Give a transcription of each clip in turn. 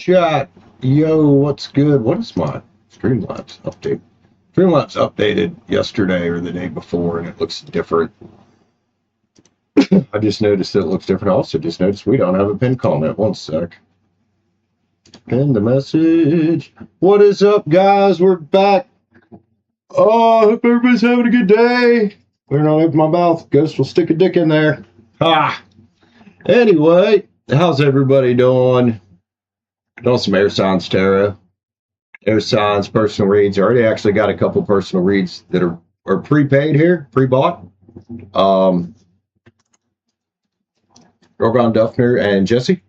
chat. Yo, what's good? What is my Streamlabs update? Streamlabs updated yesterday or the day before, and it looks different. I just noticed that it looks different. I also just noticed we don't have a pinned comment. One sec. Pin the message. What is up, guys? We're back. Oh, I hope everybody's having a good day. Better not open my mouth. Ghost will stick a dick in there. Ha! Anyway, how's everybody doing? Doing some air signs tarot. Air signs, personal reads. I already actually got a couple personal reads that are prepaid here, pre-bought. Orgon Duffner and Jesse.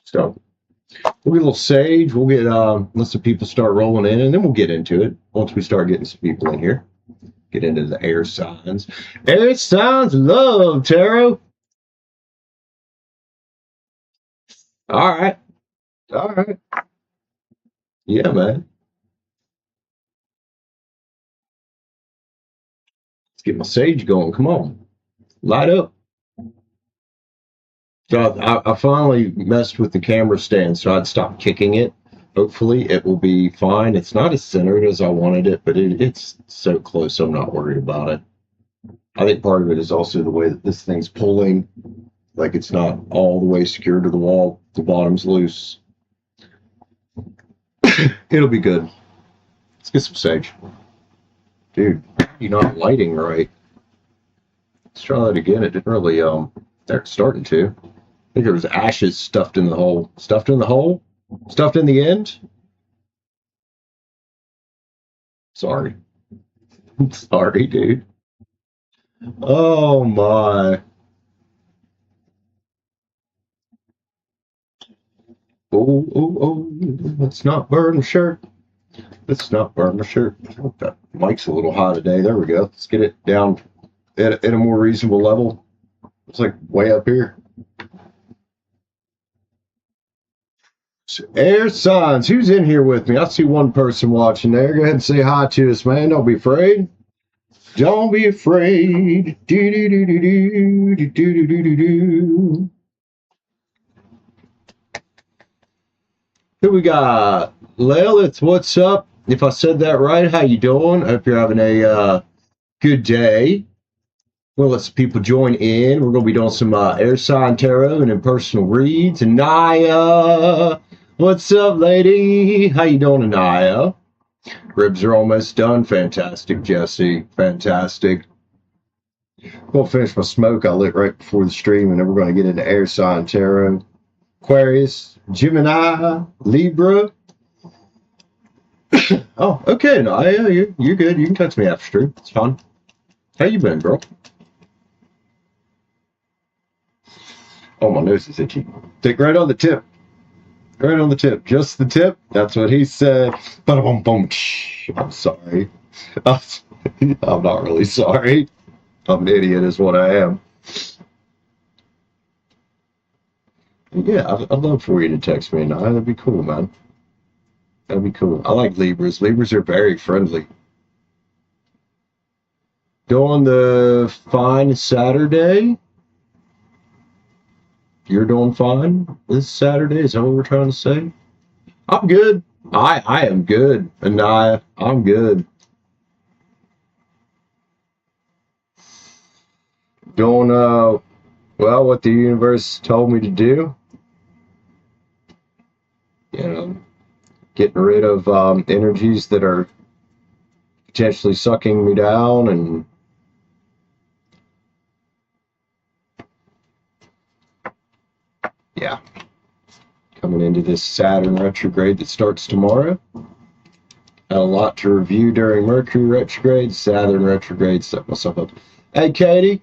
So we'll get a little sage. We'll get let some people start rolling in, and then we'll get into it once we start getting some people in here. Get into the air signs. Air signs love tarot. All right. All right. Yeah, man. Let's get my sage going. Come on. Light up. So I finally messed with the camera stand, so I'd stop kicking it. Hopefully it will be fine. It's not as centered as I wanted it, but it's so close I'm not worried about it. I think part of it is also the way that this thing's pulling. Like it's not all the way secured to the wall. The bottom's loose. It'll be good. Let's get some sage. Dude, you're not lighting right. Let's try that again. It didn't really, they're starting to. I think there was ashes stuffed in the hole. Stuffed in the hole? Stuffed in the end? Sorry. Sorry, dude. Oh, my. Oh, let's not burn the shirt. Let's not burn the shirt. Oh, that mic's a little high today. There we go. Let's get it down at a more reasonable level. It's like way up here. So air signs. Who's in here with me? I see one person watching there. Go ahead and say hi to us, man. Don't be afraid. Don't be afraid. Do do do do do do do do do do. Who we got? Lilith, what's up? If I said that right, how you doing? I hope you're having a good day. We'll let some people join in. We're going to be doing some air sign tarot and impersonal reads. Anaya, what's up, lady? How you doing, Anaya? Ribs are almost done. Fantastic, Jesse. Fantastic. I'm going to finish my smoke I lit right before the stream, and then we're going to get into air sign tarot. Aquarius, Gemini, Libra. Oh, okay, Anaya. You're good. You can touch me after stream. It's fine. How you been, girl? Oh, my nose is itchy. Take right on the tip. Right on the tip. Just the tip. That's what he said. Ba-da-bum, bum. I'm sorry. I'm not really sorry. I'm an idiot is what I am. Yeah, I'd love for you to text me, Naya. That'd be cool, man. That'd be cool. I like Libras. Libras are very friendly. Doing the fine Saturday. You're doing fine this Saturday? Is that what we're trying to say? I'm good. I am good. Anaya, I'm good. Doing, well, what the universe told me to do. You know, getting rid of energies that are potentially sucking me down and yeah, coming into this Saturn retrograde that starts tomorrow. Had a lot to review during Mercury retrograde, Saturn retrograde, set myself up. Hey, Katie,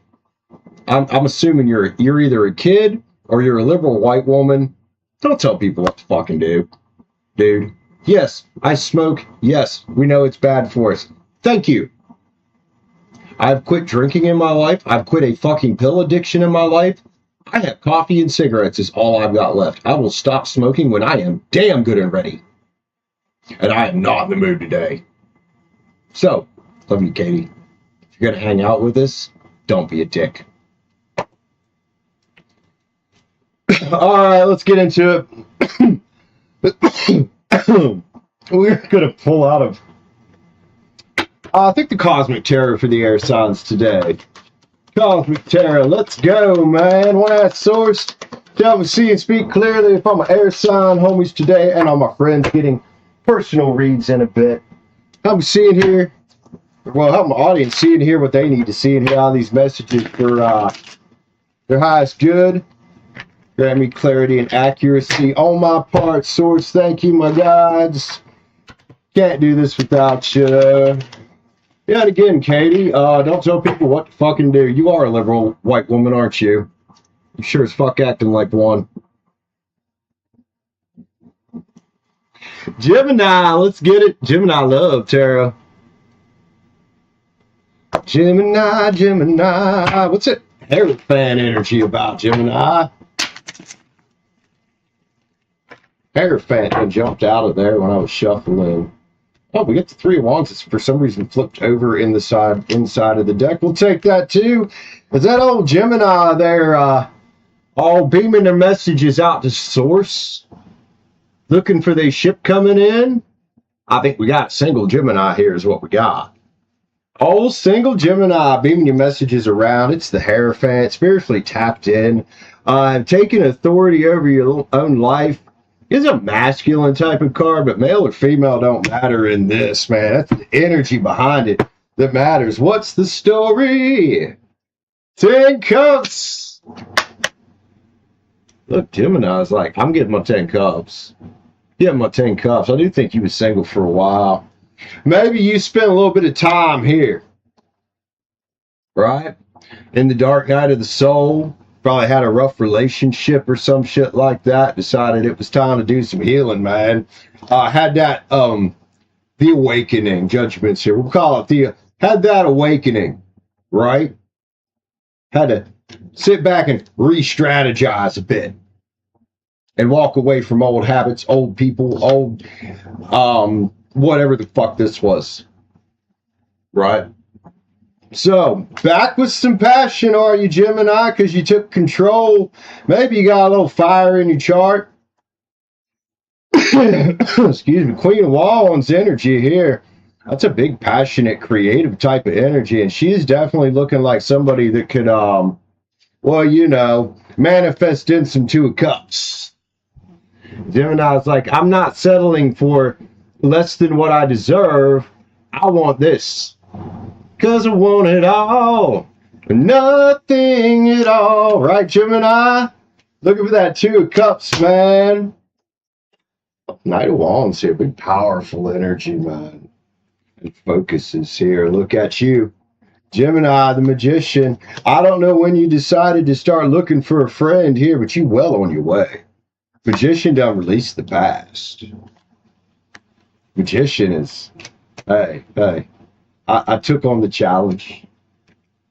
I'm assuming you're either a kid or you're a liberal white woman. Don't tell people what to fucking do, dude. Yes, I smoke. Yes, we know it's bad for us. Thank you. I've quit drinking in my life. I've quit a fucking pill addiction in my life. I have coffee and cigarettes is all I've got left. I will stop smoking when I am damn good and ready. And I am not in the mood today. So, love you, Katie. If you're going to hang out with us, don't be a dick. All right, let's get into it. We're going to pull out of, I think, the Cosmic Tarot for the air signs today. Cosmic Tarot, let's go, man. One at source. Tell me, see and speak clearly if I'm an air sign homies today, and all my friends getting personal reads in a bit. I'm seeing here, well, help my audience see and hear what they need to see and hear all these messages for their highest good. Grant me clarity and accuracy on my part, source. Thank you, my gods. Can't do this without you. Yeah, and again, Katie, don't tell people what to fucking do. You are a liberal white woman, aren't you? You sure as fuck acting like one. Gemini, let's get it. Gemini love, Tara. Gemini, Gemini. What's it? Hierophant energy about, Gemini. Hierophant jumped out of there when I was shuffling. Oh, we get the Three of Wands. It's for some reason flipped over in the inside of the deck. We'll take that too. Is that old Gemini there all beaming their messages out to source? Looking for their ship coming in? I think we got single Gemini here is what we got. Old single Gemini beaming your messages around. It's the Hierophant, spiritually tapped in. Taking authority over your own life. Is a masculine type of card, but male or female don't matter in this, man. That's the energy behind it that matters. What's the story? 10 cups. Look, Gemini's like, I'm getting my 10 cups. Getting my 10 cups. I do think you was single for a while. Maybe you spent a little bit of time here, right? In the dark night of the soul. Probably had a rough relationship or some shit like that. Decided it was time to do some healing, man. Had that, the awakening. Judgments here. We'll call it had that awakening, right? Had to sit back and re-strategize a bit. And walk away from old habits, old people, old, whatever the fuck this was. Right? So, back with some passion, are you, Gemini? Because you took control. Maybe you got a little fire in your chart. Excuse me. Queen of Wands energy here. That's a big, passionate, creative type of energy. And she's definitely looking like somebody that could, well, you know, manifest in some Two of Cups. Gemini's like, I'm not settling for less than what I deserve. I want this. Because I want it all, but nothing at all. Right, Gemini? Looking for that Two of Cups, man. Knight of Wands here. Big, powerful energy, man. And focuses here. Look at you. Gemini, the Magician. I don't know when you decided to start looking for a friend here, but you well on your way. Magician done release the past. Magician is, hey. I took on the challenge,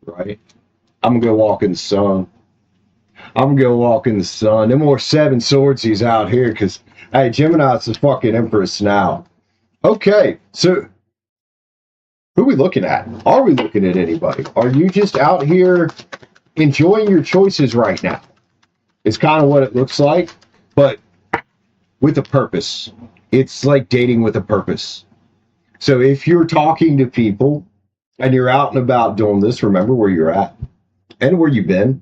right? I'm going to go walk in the sun. I'm going to go walk in the sun. No more Seven Swordsies out here because, hey, Gemini's the fucking Empress now. Okay, so who are we looking at? Are we looking at anybody? Are you just out here enjoying your choices right now? It's kind of what it looks like, but with a purpose. It's like dating with a purpose. So if you're talking to people and you're out and about doing this, remember where you're at and where you've been,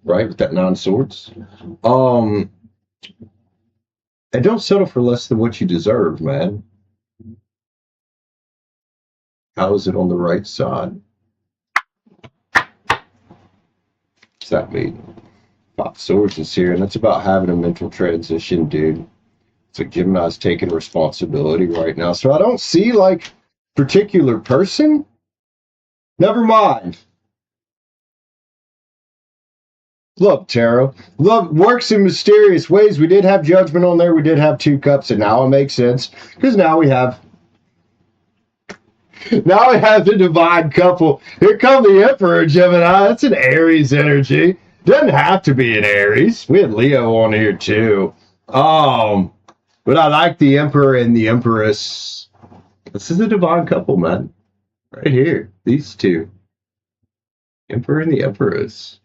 right? With that Nine of Swords. And don't settle for less than what you deserve, man. How is it on the right side? What's that mean? Five of Swords is here, and that's about having a mental transition, dude. It's like Gemini's taking responsibility right now. So I don't see like particular person. Never mind. Look, tarot. Love works in mysterious ways. We did have Judgment on there. We did have Two Cups, and now it makes sense because now we have the divine couple. Here come the Emperor, Gemini. That's an Aries energy. Doesn't have to be an Aries. We had Leo on here too. But I like the Emperor and the Empress. This is a divine couple, man. Right here. These two. Emperor and the Empress.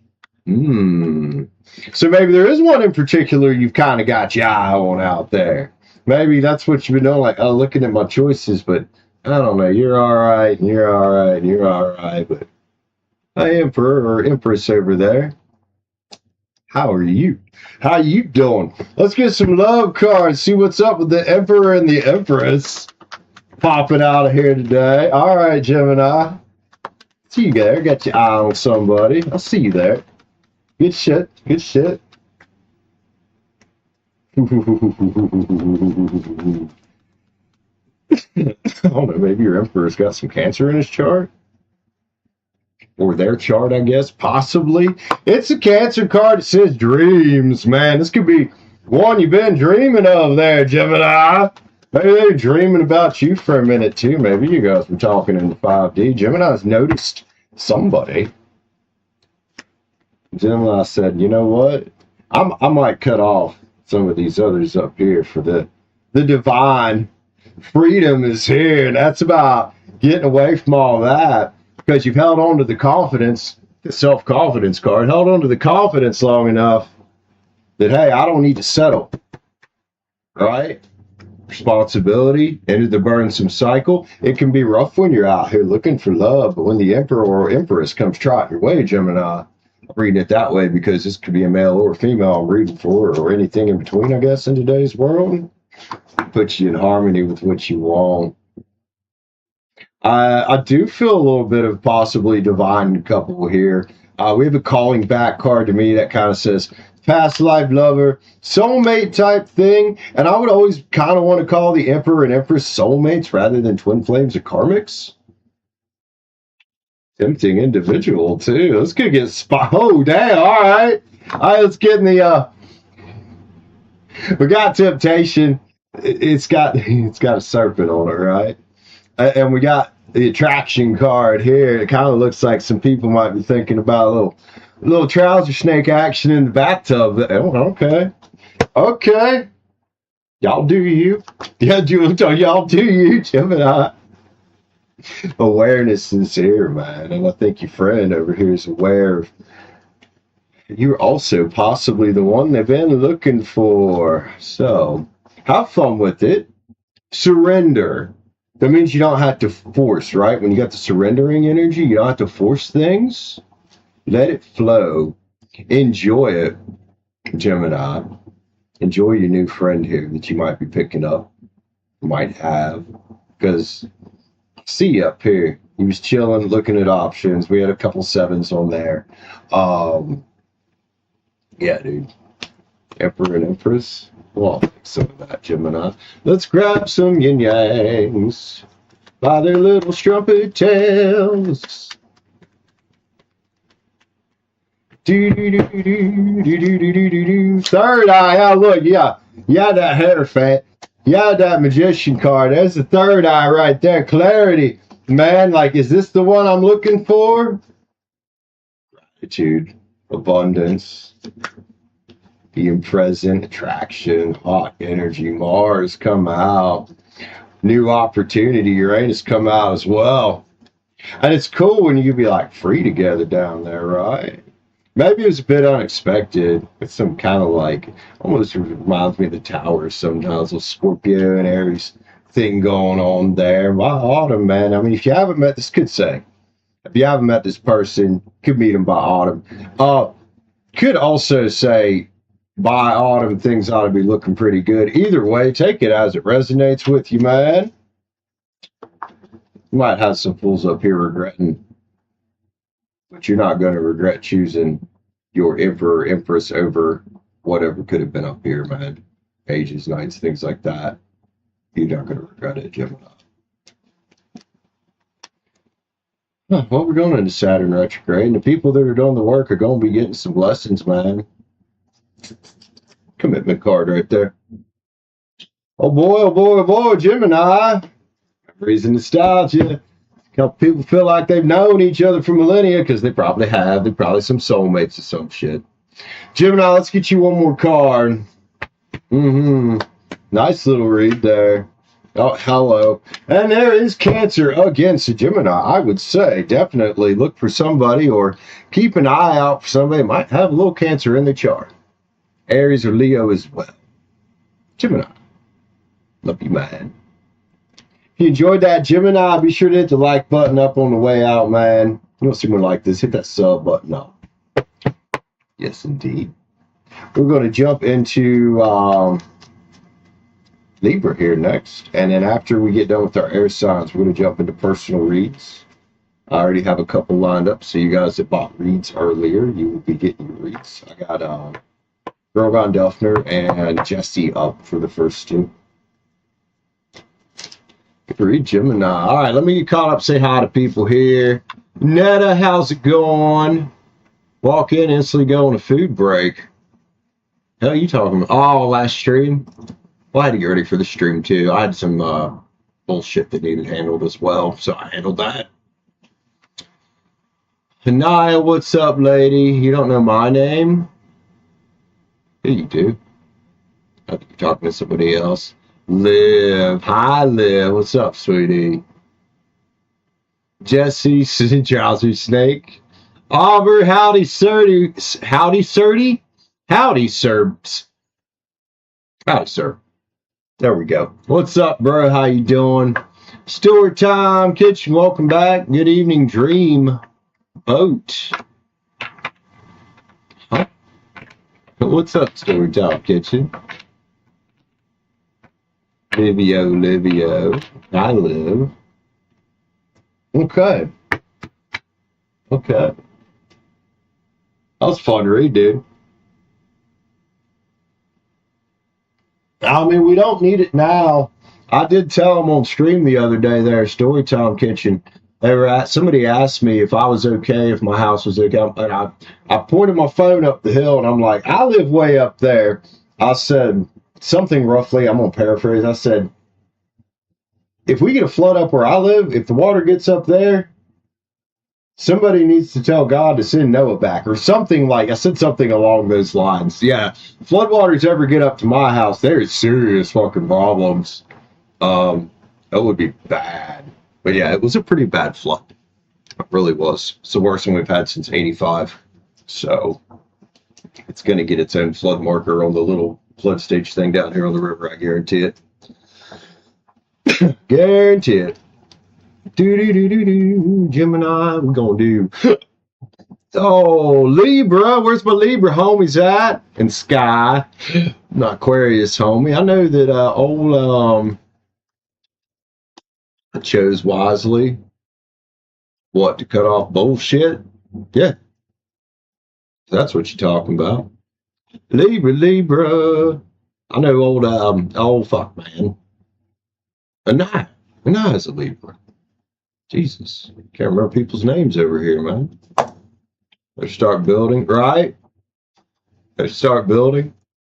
So maybe there is one in particular you've kind of got your eye on out there. Maybe that's what you've been doing, like, oh, looking at my choices, but I don't know, you're all right, and you're all right, and you're all right, but hi, Emperor or Empress over there. How are you? How you doing? Let's get some love cards, see what's up with the Emperor and the Empress popping out of here today. All right, Gemini. See you there. Got your eye on somebody. I'll see you there. Good shit. Good shit. I don't know. Maybe your Emperor's got some Cancer in his chart. Or their chart, I guess. Possibly. It's a Cancer card. It says dreams, man. This could be one you've been dreaming of there, Gemini. Maybe they're dreaming about you for a minute, too. Maybe you guys were talking in the 5D. Gemini's noticed somebody. Gemini said, you know what? I might cut off some of these others up here for the divine freedom is here. And that's about getting away from all that because you've held on to the confidence, the self-confidence card, held on to the confidence long enough that, hey, I don't need to settle. Right? Responsibility, into the burdensome cycle. It can be rough when you're out here looking for love, but when the Emperor or Empress comes trotting your way, Gemini, I'm reading it that way because this could be a male or a female I'm reading for, or anything in between, I guess, in today's world. It puts you in harmony with what you want. I do feel a little bit of possibly divine couple here. We have a calling back card to me that kind of says past life lover, soulmate type thing. And I would always kind of want to call the Emperor and Empress soulmates rather than twin flames or karmics. Tempting individual too. Let's get oh damn, all right. Let's get in the we got temptation. It's got a serpent on it, right? And we got the attraction card here. It kind of looks like some people might be thinking about a little trouser snake action in the bathtub. Oh, okay. Y'all do you. Yeah, y'all do you, Gemini. Awareness is here, man. And I think your friend over here is aware of you're also possibly the one they've been looking for. So have fun with it. Surrender. That means you don't have to force, right? When you got the surrendering energy, you don't have to force things. Let it flow. Enjoy it, Gemini. Enjoy your new friend here that you might be picking up, might have. Because see you up here. He was chilling, looking at options. We had a couple sevens on there. Yeah, dude. Emperor and Empress. Well, I'll take some of that, Gemini. Let's grab some yin yangs by their little strumpet tails. Third eye. Oh, look, yeah. Yeah, that Hierophant. Yeah, that Magician card. There's the third eye right there. Clarity. Man, like, is this the one I'm looking for? Gratitude. Abundance. Being present, attraction, hot energy. Mars come out. New opportunity. Uranus come out as well. And it's cool when you can be like free together down there, right? Maybe it was a bit unexpected. It's some kind of like, almost reminds me of the Tower sometimes, with Scorpio and Aries thing going on there. By autumn, man. I mean, if you haven't met this, could say, if you haven't met this person, could meet them by autumn. Could also say, by autumn, things ought to be looking pretty good. Either way, take it as it resonates with you, man. You might have some fools up here regretting, but you're not going to regret choosing your Emperor or Empress over whatever could have been up here, man. Ages, nights, things like that. You're not going to regret it, Gemini. Well, we're going into Saturn retrograde, and the people that are doing the work are going to be getting some blessings, man. Commitment card right there. Oh boy, Gemini. Reason nostalgia. A couple people feel like they've known each other for millennia because they probably have. They're probably some soulmates or some shit. Gemini, let's get you one more card. Nice little read there. Oh, hello. And there is Cancer again. So Gemini, I would say definitely look for somebody or keep an eye out for somebody that might have a little Cancer in the chart. Aries or Leo as well. Gemini, love you, man. If you enjoyed that, Gemini, be sure to hit the like button up on the way out, man. You don't see one like this, hit that sub button up. Yes, indeed. We're going to jump into Libra here next. And then after we get done with our air signs, we're going to jump into personal reads. I already have a couple lined up. So you guys that bought reads earlier, you will be getting your reads. I got Drogon Delfner and Jesse up for the first two. Read Gemini. All right, let me get caught up, say hi to people here. Netta, how's it going? Walk in, instantly go on a food break. Hell, you talking about? Oh, last stream? Well, I had to get ready for the stream, too. I had some bullshit that needed handled as well, so I handled that. Hanaya, what's up, lady? You don't know my name? Yeah, you do. I think you're talking to somebody else. Liv. Hi, Liv. What's up, sweetie? Jesse, Drowsy Snake. Aubrey, howdy, sirty. Howdy, sirty? Howdy, sirs. Howdy, sir. There we go. What's up, bro? How you doing? Stewart Time Kitchen, welcome back. Good evening, Dream Boat. Huh? What's up, Stewart Time Kitchen? Livio. I live. Okay. That was fun to read, dude. I mean, we don't need it now. I did tell them on stream the other day there, Storytime Kitchen. Somebody asked me if I was okay, if my house was okay. And I pointed my phone up the hill and I'm like, I live way up there. I said something roughly, I'm going to paraphrase. I said, if we get a flood up where I live, if the water gets up there, somebody needs to tell God to send Noah back or something like, I said something along those lines. Yeah, floodwaters ever get up to my house, there's serious fucking problems. That would be bad. But yeah, it was a pretty bad flood. It really was. It's the worst one we've had since 85. So it's going to get its own flood marker on the little flood stage thing down here on the river, I guarantee it. Guarantee it. Gemini, we're gonna do. Oh, Libra, where's my Libra homies at? And Sky, not Aquarius homie. I know that I chose wisely. What, to cut off bullshit? Yeah, that's what you're talking about. Libra. I know old fuck man. Anaya is a Libra. Jesus, can't remember people's names over here, man. Let's start building, right? Let's start building.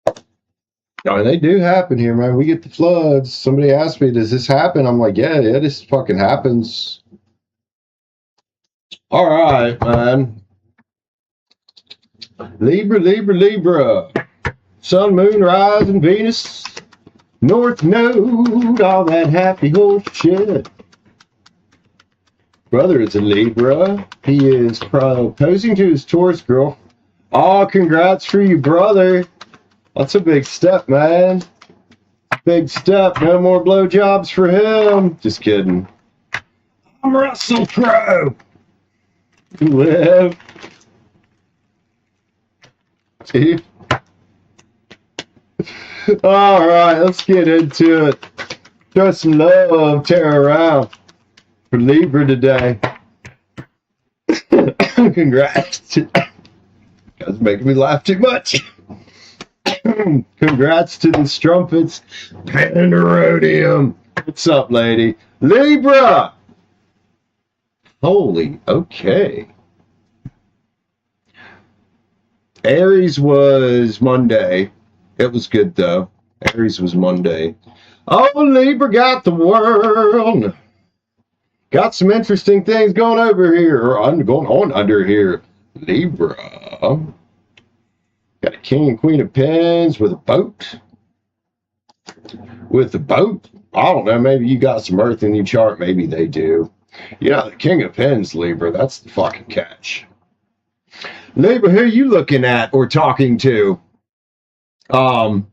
I mean, they do happen here, man. We get the floods. Somebody asked me, does this happen? I'm like, yeah, this fucking happens. All right, man. Libra. Sun, moon, rising, Venus, North Node, all that happy horse shit. Brother is a Libra. He is proposing to his Taurus girl. Oh, congrats for you, brother. That's a big step, man. Big step. No more blowjobs for him. Just kidding. I'm Russell Crowe. Live. See? All right, let's get into it. Show some love, tear around for Libra today. Congrats. Guys making me laugh too much. Congrats to the Strumpets. Pandemonium. What's up, lady? Libra. Holy, okay. Aries was Monday. It was good, though. Aries was Monday. Oh, Libra got the world. Got some interesting things going over here, or going on under here. Libra. Got a King and Queen of Pens with a boat. With the boat. I don't know, maybe you got some earth in your chart, maybe they do. You know, the King of Pens, Libra, that's the fucking catch. Libra, who are you looking at or talking to? Howdy.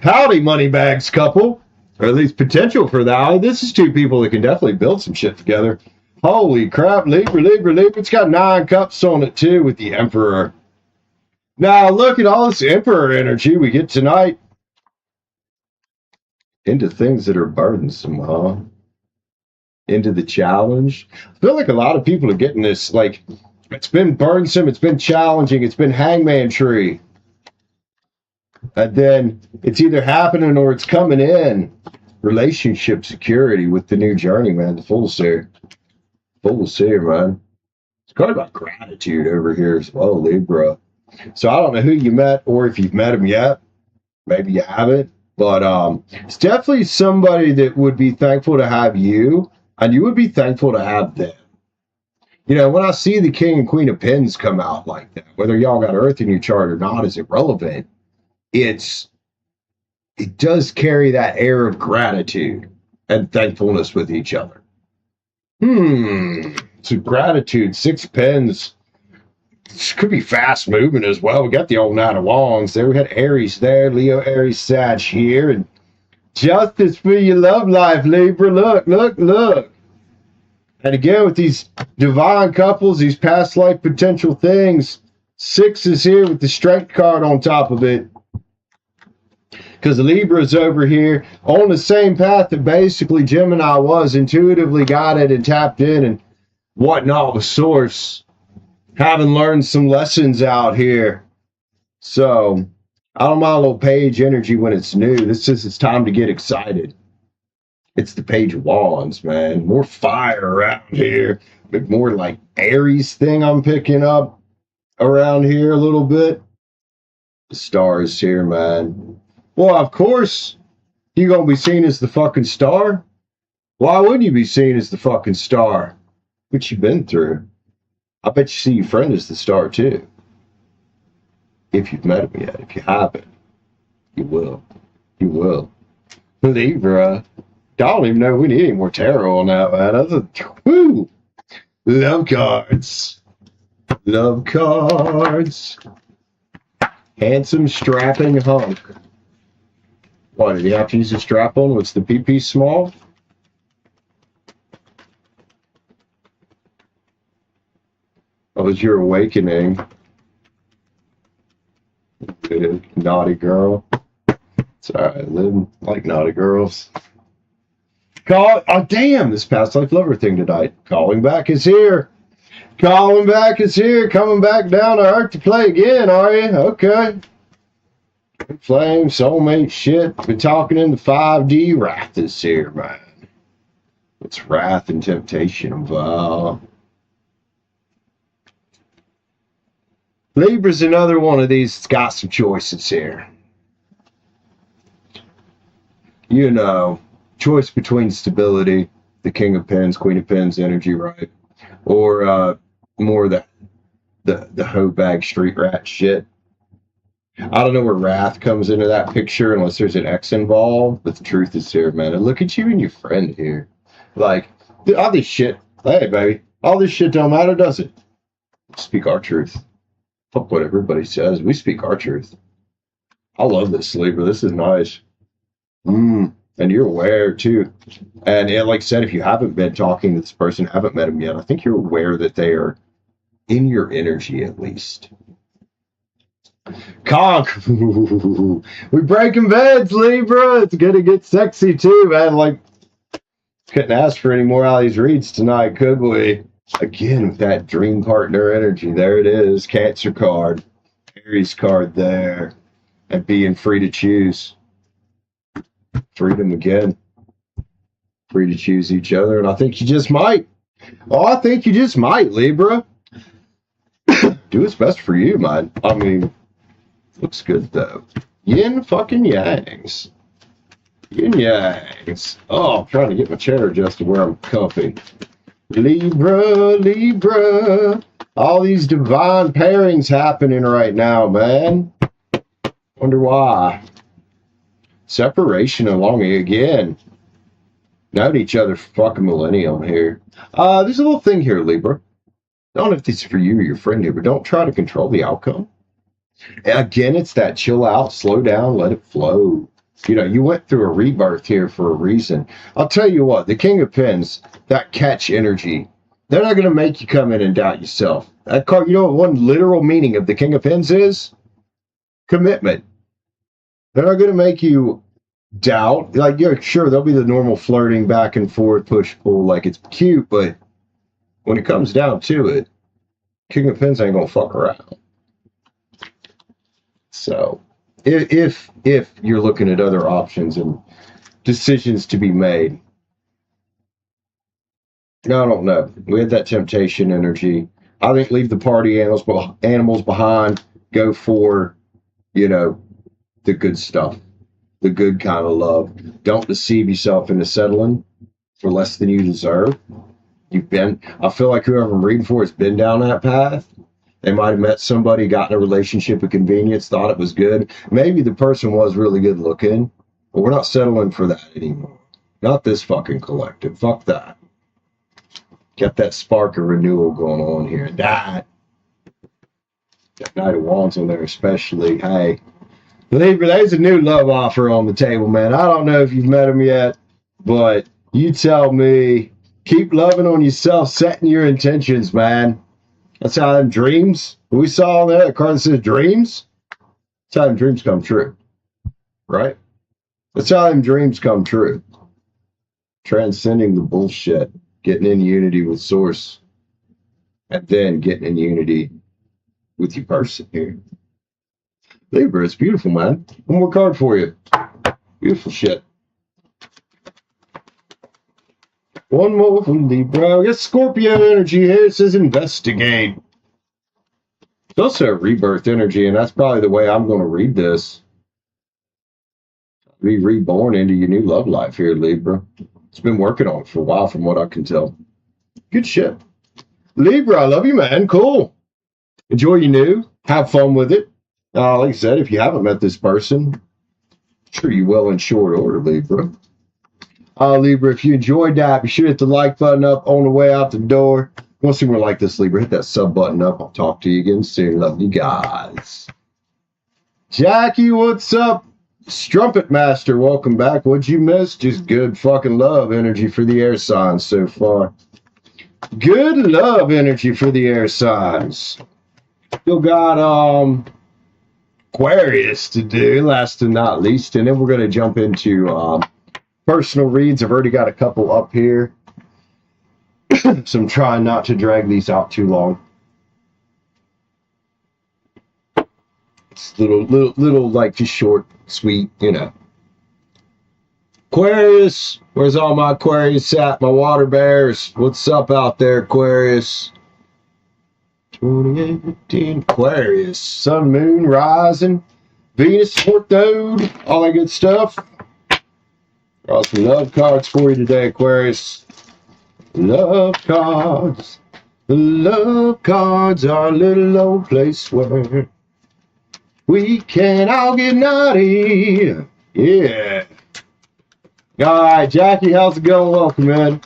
Howdy, Moneybags couple. Or at least potential for that. This is two people that can definitely build some shit together. Holy crap, Libra. It's got 9 cups on it too with the Emperor. Now look at all this Emperor energy we get tonight. Into things that are burdensome, huh? Into the challenge. I feel like a lot of people are getting this, like, it's been burdensome, it's been challenging, it's been Hangman Tree. And then it's either happening or it's coming in. Relationship security with the new journey, man. The Fool's here. Fool's here, man. It's card about gratitude over here as well, Libra. So I don't know who you met or if you've met him yet. Maybe you haven't. But it's definitely somebody that would be thankful to have you, and you would be thankful to have them. You know, when I see the King and Queen of Pens come out like that, whether y'all got Earth in your chart or not is irrelevant. It does carry that air of gratitude and thankfulness with each other. So gratitude, 6 Pens. This could be fast moving as well. We got the old Knight of Wands there. We had Aries there, Leo, Aries, Sag here, and justice for your love life, Libra. Look. And again, with these divine couples, these past life potential things, 6 is here with the Strength card on top of it. Because Libra's over here on the same path that basically Gemini was, intuitively guided and tapped in and whatnot with Source. Having learned some lessons out here. So, I don't mind a little page energy when it's new. This is it's time to get excited. It's the Page of Wands, man. More fire around here. But more like Aries thing I'm picking up around here a little bit. The Stars here, man. Well, of course, you're going to be seen as the fucking star. Why wouldn't you be seen as the fucking star? What you been through? I bet you see your friend as the star, too. If you've met him yet. If you haven't, you will. You will. Libra. I don't even know if we need any more tarot on that, man. Woo! Love cards. Love cards. Handsome, strapping hunk. What, did he have to use a strap on? Was the PP small? Oh, was your awakening? Good. Naughty girl. It's alright, I live like naughty girls. Oh, damn, this past life lover thing tonight. Calling back is here. Calling back is here. Coming back down to Earth to play again, are you? Okay. Flame, soulmate shit. Been talking in the 5D. Wrath is here, man. It's wrath and temptation involved. Libra's another one of these that's got some choices here. You know, choice between stability, the King of Pens, Queen of Pens energy, right? Or more the hoe bag street rat shit. I don't know where wrath comes into that picture unless there's an X involved, but the truth is here, man. And look at you and your friend here. Like, all this shit, hey, baby, all this shit don't matter, does it? Speak our truth. Fuck what everybody says. We speak our truth. I love this, Libra. This is nice. And you're aware, too. And like I said, if you haven't been talking to this person, haven't met them yet, I think you're aware that they are in your energy, at least. Conk. We breaking beds, Libra. It's gonna get sexy too, man. Like, couldn't ask for any more out of these reads tonight, could we? Again, with that dream partner energy. There it is. Cancer card. Aries card there. And being free to choose. Freedom again. Free to choose each other. And I think you just might. Oh, I think you just might, Libra. Do what's best for you, man. I mean, looks good, though. Yin fucking yangs. Yin yangs. Oh, I'm trying to get my chair adjusted where I'm comfy. Libra, Libra. All these divine pairings happening right now, man. Wonder why. Separation along again. Known each other for fucking millennium here. There's a little thing here, Libra. I don't know if this is for you or your friend here, but don't try to control the outcome. Again, it's that chill out, slow down, let it flow. You know, you went through a rebirth here for a reason. I'll tell you what, the King of Pens, that catch energy, they're not going to make you come in and doubt yourself. That card, you know what one literal meaning of the King of Pens is? Commitment. They're not going to make you doubt. Like, yeah, sure, there'll be the normal flirting back and forth, push, pull, like it's cute, but when it comes down to it, King of Pens ain't going to fuck around. So, if you're looking at other options and decisions to be made, I don't know. We had that temptation energy. I think leave the party animals behind. Go for, you know, the good stuff, the good kind of love. Don't deceive yourself into settling for less than you deserve. I feel like whoever I'm reading for has been down that path. They might have met somebody, got in a relationship of convenience, thought it was good. Maybe the person was really good looking, but we're not settling for that anymore. Not this fucking collective. Fuck that. Got that spark of renewal going on here. That Knight of Wands on there especially. Hey, Libra, there's a new love offer on the table, man. I don't know if you've met him yet, but you tell me. Keep loving on yourself, setting your intentions, man. That's how them dreams, we saw there, the card that says dreams, that's how them dreams come true, right? That's how them dreams come true. Transcending the bullshit, getting in unity with Source, and then getting in unity with your person here. Libra, it's beautiful, man. One more card for you. Beautiful shit. One more from Libra. We got Scorpio energy here. It says investigate. It's also a rebirth energy, and that's probably the way I'm going to read this. Be reborn into your new love life here, Libra. It's been working on it for a while, from what I can tell. Good shit. Libra, I love you, man. Cool. Enjoy your new. Have fun with it. Like I said, if you haven't met this person, I'm sure you will in short order, Libra. Libra, if you enjoyed that, be sure to hit the like button up on the way out the door. If you want to see more like this, Libra, hit that sub button up. I'll talk to you again soon. Love you guys. Jackie, what's up? Strumpet Master, welcome back. What'd you miss? Just good fucking love energy for the air signs so far. Good love energy for the air signs. Still got Aquarius to do, last and not least, and then we're going to jump into personal reads. I've already got a couple up here, so I'm trying not to drag these out too long. It's little like just short, sweet, you know. Aquarius, where's all my Aquarius at? My water bears. What's up out there, Aquarius? 2018 Aquarius. Sun, moon, rising, Venus, fourth node, all that good stuff. Got some love cards for you today, Aquarius. Love cards. The love cards are a little old place where we can all get naughty. Yeah. All right, Jackie, how's it going? Welcome, man.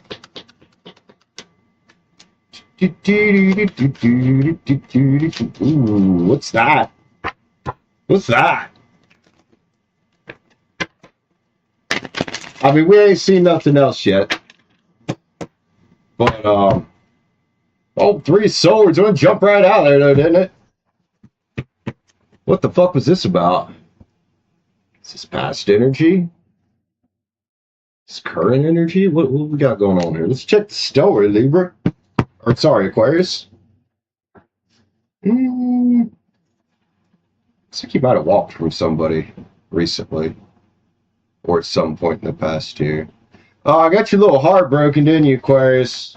Ooh, what's that? What's that? I mean, we ain't seen nothing else yet. But, oh, three swords. It would jump right out there, though, didn't it? What the fuck was this about? Is this past energy? Is this current energy? What we got going on here? Let's check the story, Libra. Or, sorry, Aquarius. Looks like you might have walked from somebody recently. Or at some point in the past year. Oh, I got your little heart broken, didn't you, Aquarius?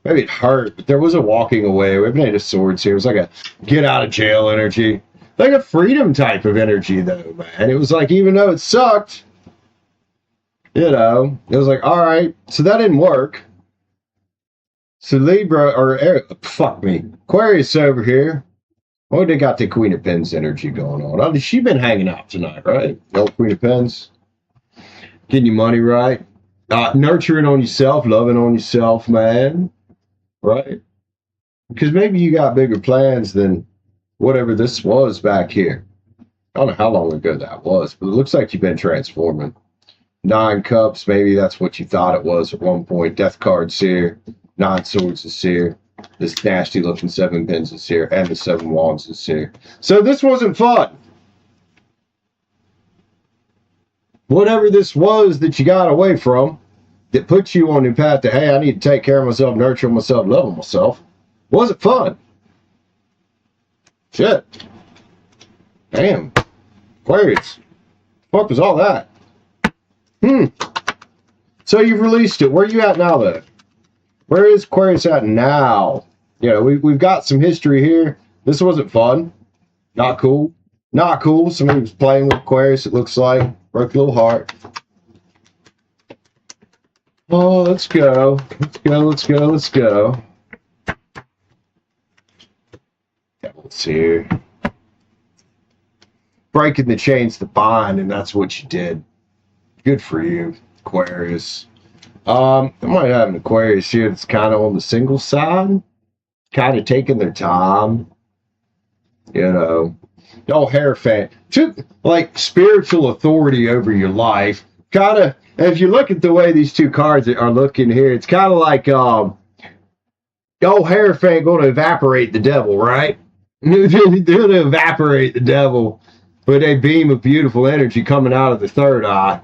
Maybe it hurt, but there was a walking away. We have an Eight of Swords here. It was like a get out of jail energy. Like a freedom type of energy, though, man. It was like, even though it sucked, you know, it was like, all right, so that didn't work. So Libra, or fuck me, Aquarius over here Oh, they got the Queen of Pens energy going on. Oh, she been hanging out tonight, right? The old Queen of Pens. Getting your money right. Nurturing on yourself, loving on yourself, man. Right? Because maybe you got bigger plans than whatever this was back here. I don't know how long ago that was, but it looks like you've been transforming. 9 cups, maybe that's what you thought it was at one point. Death card's here. 9 swords is here. This nasty looking 7 pins is here. And the 7 wands is here. So this wasn't fun. Whatever this was that you got away from, that puts you on the path to, hey, I need to take care of myself, nurture myself, love myself, wasn't fun. Shit. Damn. Aquarius. What was all that? So you've released it. Where are you at now, though? Where is Aquarius at now? You know, we've got some history here. This wasn't fun. Not cool. Not cool. Somebody was playing with Aquarius, it looks like. Broke a little heart. Oh, let's go. Let's go, let's go, let's go. Devil's here. Breaking the chains to bind, and that's what you did. Good for you, Aquarius. I might have an Aquarius here that's kind of on the single side. Kind of taking their time. You know. No Hierophant. Took, like, spiritual authority over your life. Kind of, if you look at the way these two cards are looking here, it's kind of like, old Hierophant going to evaporate the devil, right? They're going to evaporate the devil with a beam of beautiful energy coming out of the third eye.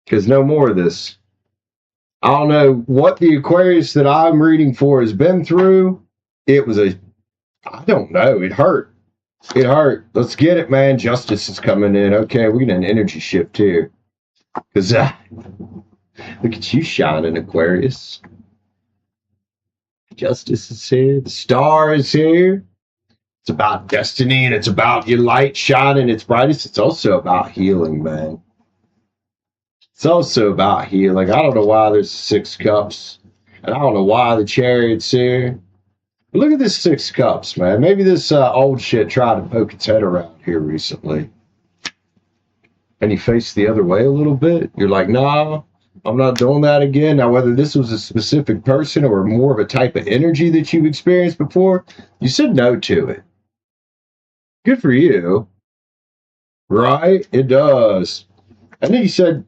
Because no more of this. I don't know what the Aquarius that I'm reading for has been through. It was I don't know. It hurt. It hurt. Let's get it, man. Justice is coming in. Okay, we get an energy shift here. Because, look at you shining, Aquarius. Justice is here. The star is here. It's about destiny, and it's about your light shining its brightest. It's also about healing, man. It's also about healing. I don't know why there's 6 cups. And I don't know why the Chariot's here. But look at this 6 cups, man. Maybe this old shit tried to poke its head around here recently. And you face the other way a little bit. You're like, nah, I'm not doing that again. Now, whether this was a specific person or more of a type of energy that you've experienced before, you said no to it. Good for you. Right? It does. And then you said,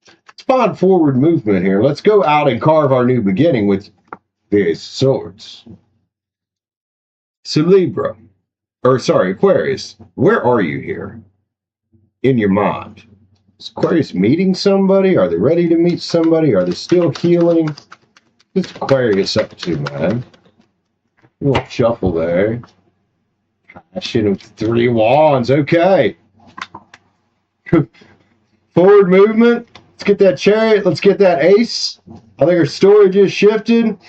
let's find forward movement here. Let's go out and carve our new beginning with the Ace of Swords. So Libra, or sorry, Aquarius, where are you here? In your mind. Is Aquarius meeting somebody? Are they ready to meet somebody? Are they still healing? What's Aquarius up to, man? A little shuffle there. Passion with 3 wands. Okay. Forward movement. Let's get that Chariot. Let's get that Ace. I think our story just shifted.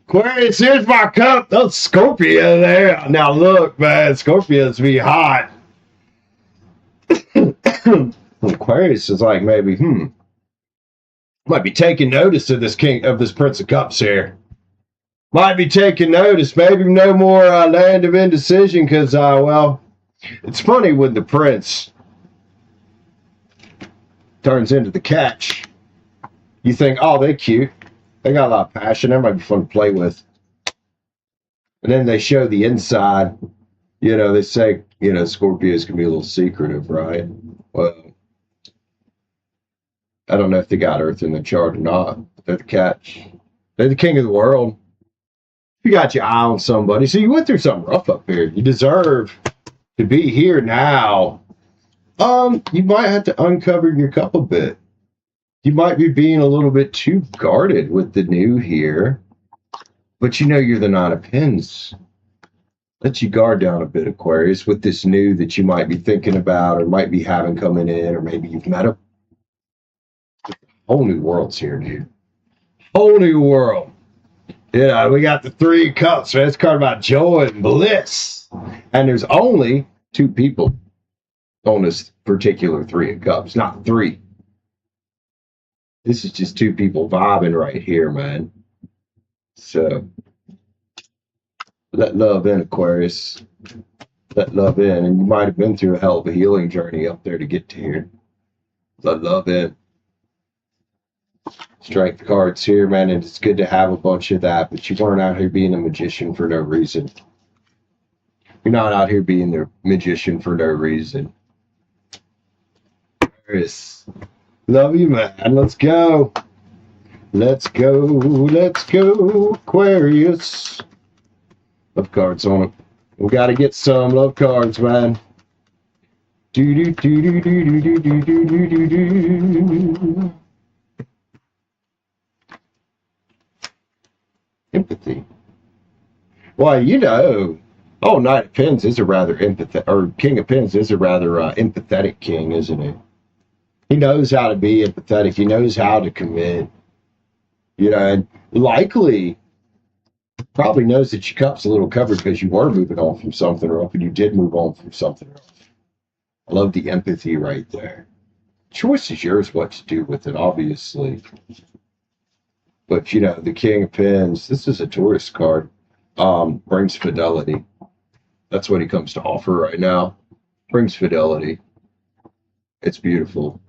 Aquarius, here's my cup. That's Scorpio there. Now look, man, Scorpios be hot. Aquarius is like maybe, might be taking notice of this this Prince of Cups here. Might be taking notice. Maybe no more land of indecision because, well, it's funny when the Prince turns into the Catch. You think, oh, they're cute. They got a lot of passion. That might be fun to play with. And then they show the inside. You know, they say, you know, Scorpios can be a little secretive, right? Well, I don't know if they got Earth in the chart or not. They're the Catch. They're the king of the world. You got your eye on somebody. So you went through something rough up here. You deserve to be here now. You might have to uncover your cup a bit. You might be being a little bit too guarded with the new here. But you know you're the 9 of Pens. Let you guard down a bit, Aquarius, with this new that you might be thinking about or might be having coming in, or maybe you've met him. Whole new world's here, dude. Whole new world. Yeah, we got the 3 cups, man. It's a card about joy and bliss. And there's only 2 people on this particular 3 of cups, not 3. This is just 2 people vibing right here, man. So Let love in, Aquarius. Let love in. And you might have been through a hell of a healing journey up there to get to here. Let love in. Strike cards here, man, and it's good to have a bunch of that, but you weren't out here being a magician for no reason. You're not out here being the magician for no reason. Aquarius. Love you, man. Let's go. Let's go. Let's go, Aquarius. Love cards on them. We got to get some love cards, man. Do do do do do do do do do do do. Empathy. Well, you know, oh, Knight of Pens is a rather empathetic, or King of Pens is a rather empathetic king, isn't it? He knows how to be empathetic. He knows how to commit. You know, and likely probably knows that your cup's a little covered because you were moving on from something rough and you did move on from something rough. I love the empathy right there. Choice is yours what to do with it, obviously. But, you know, the King of Pens, this is a tourist card, brings fidelity. That's what he comes to offer right now. Brings fidelity. It's beautiful.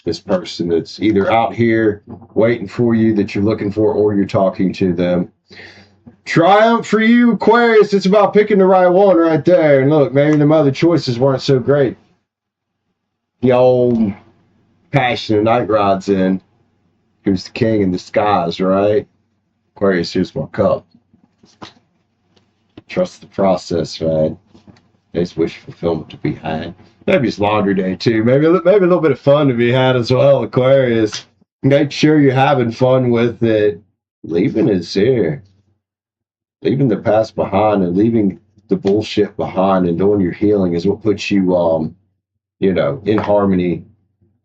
This person that's either out here waiting for you that you're looking for or you're talking to them. Triumph for you, Aquarius. It's about picking the right one right there. And look, maybe the other choices weren't so great. The old passion of night rides in. Who's the king in the skies, right? Aquarius, here's my cup. Trust the process, man. There's wish fulfillment to be had. Maybe it's laundry day too. Maybe a little bit of fun to be had as well, Aquarius. Make sure you're having fun with it. Leaving is here. Leaving the past behind and leaving the bullshit behind and doing your healing is what puts you, you know, in harmony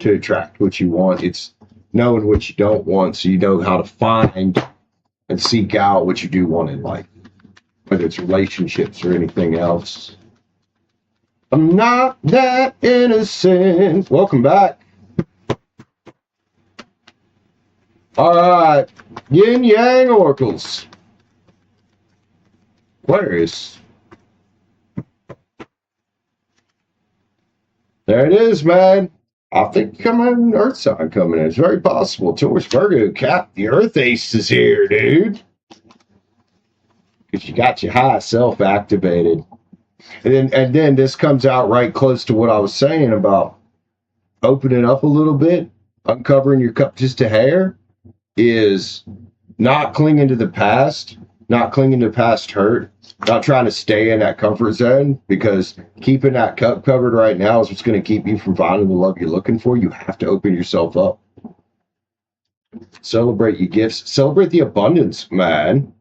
to attract what you want. It's knowing what you don't want so you know how to find and seek out what you do want in life, whether it's relationships or anything else. I'm not that innocent. Welcome back. All right. Yin Yang Oracles. Aquarius. There it is, man. I think an Earth sign coming in. It's very possible. Taurus, Virgo, Cap, the Earth Ace is here, dude. Because you got your high self activated. And then this comes out right close to what I was saying about opening up a little bit, uncovering your cup just a hair, is not clinging to the past, not clinging to past hurt, not trying to stay in that comfort zone, because keeping that cup covered right now is what's going to keep you from finding the love you're looking for. You have to open yourself up. Celebrate your gifts. Celebrate the abundance, man.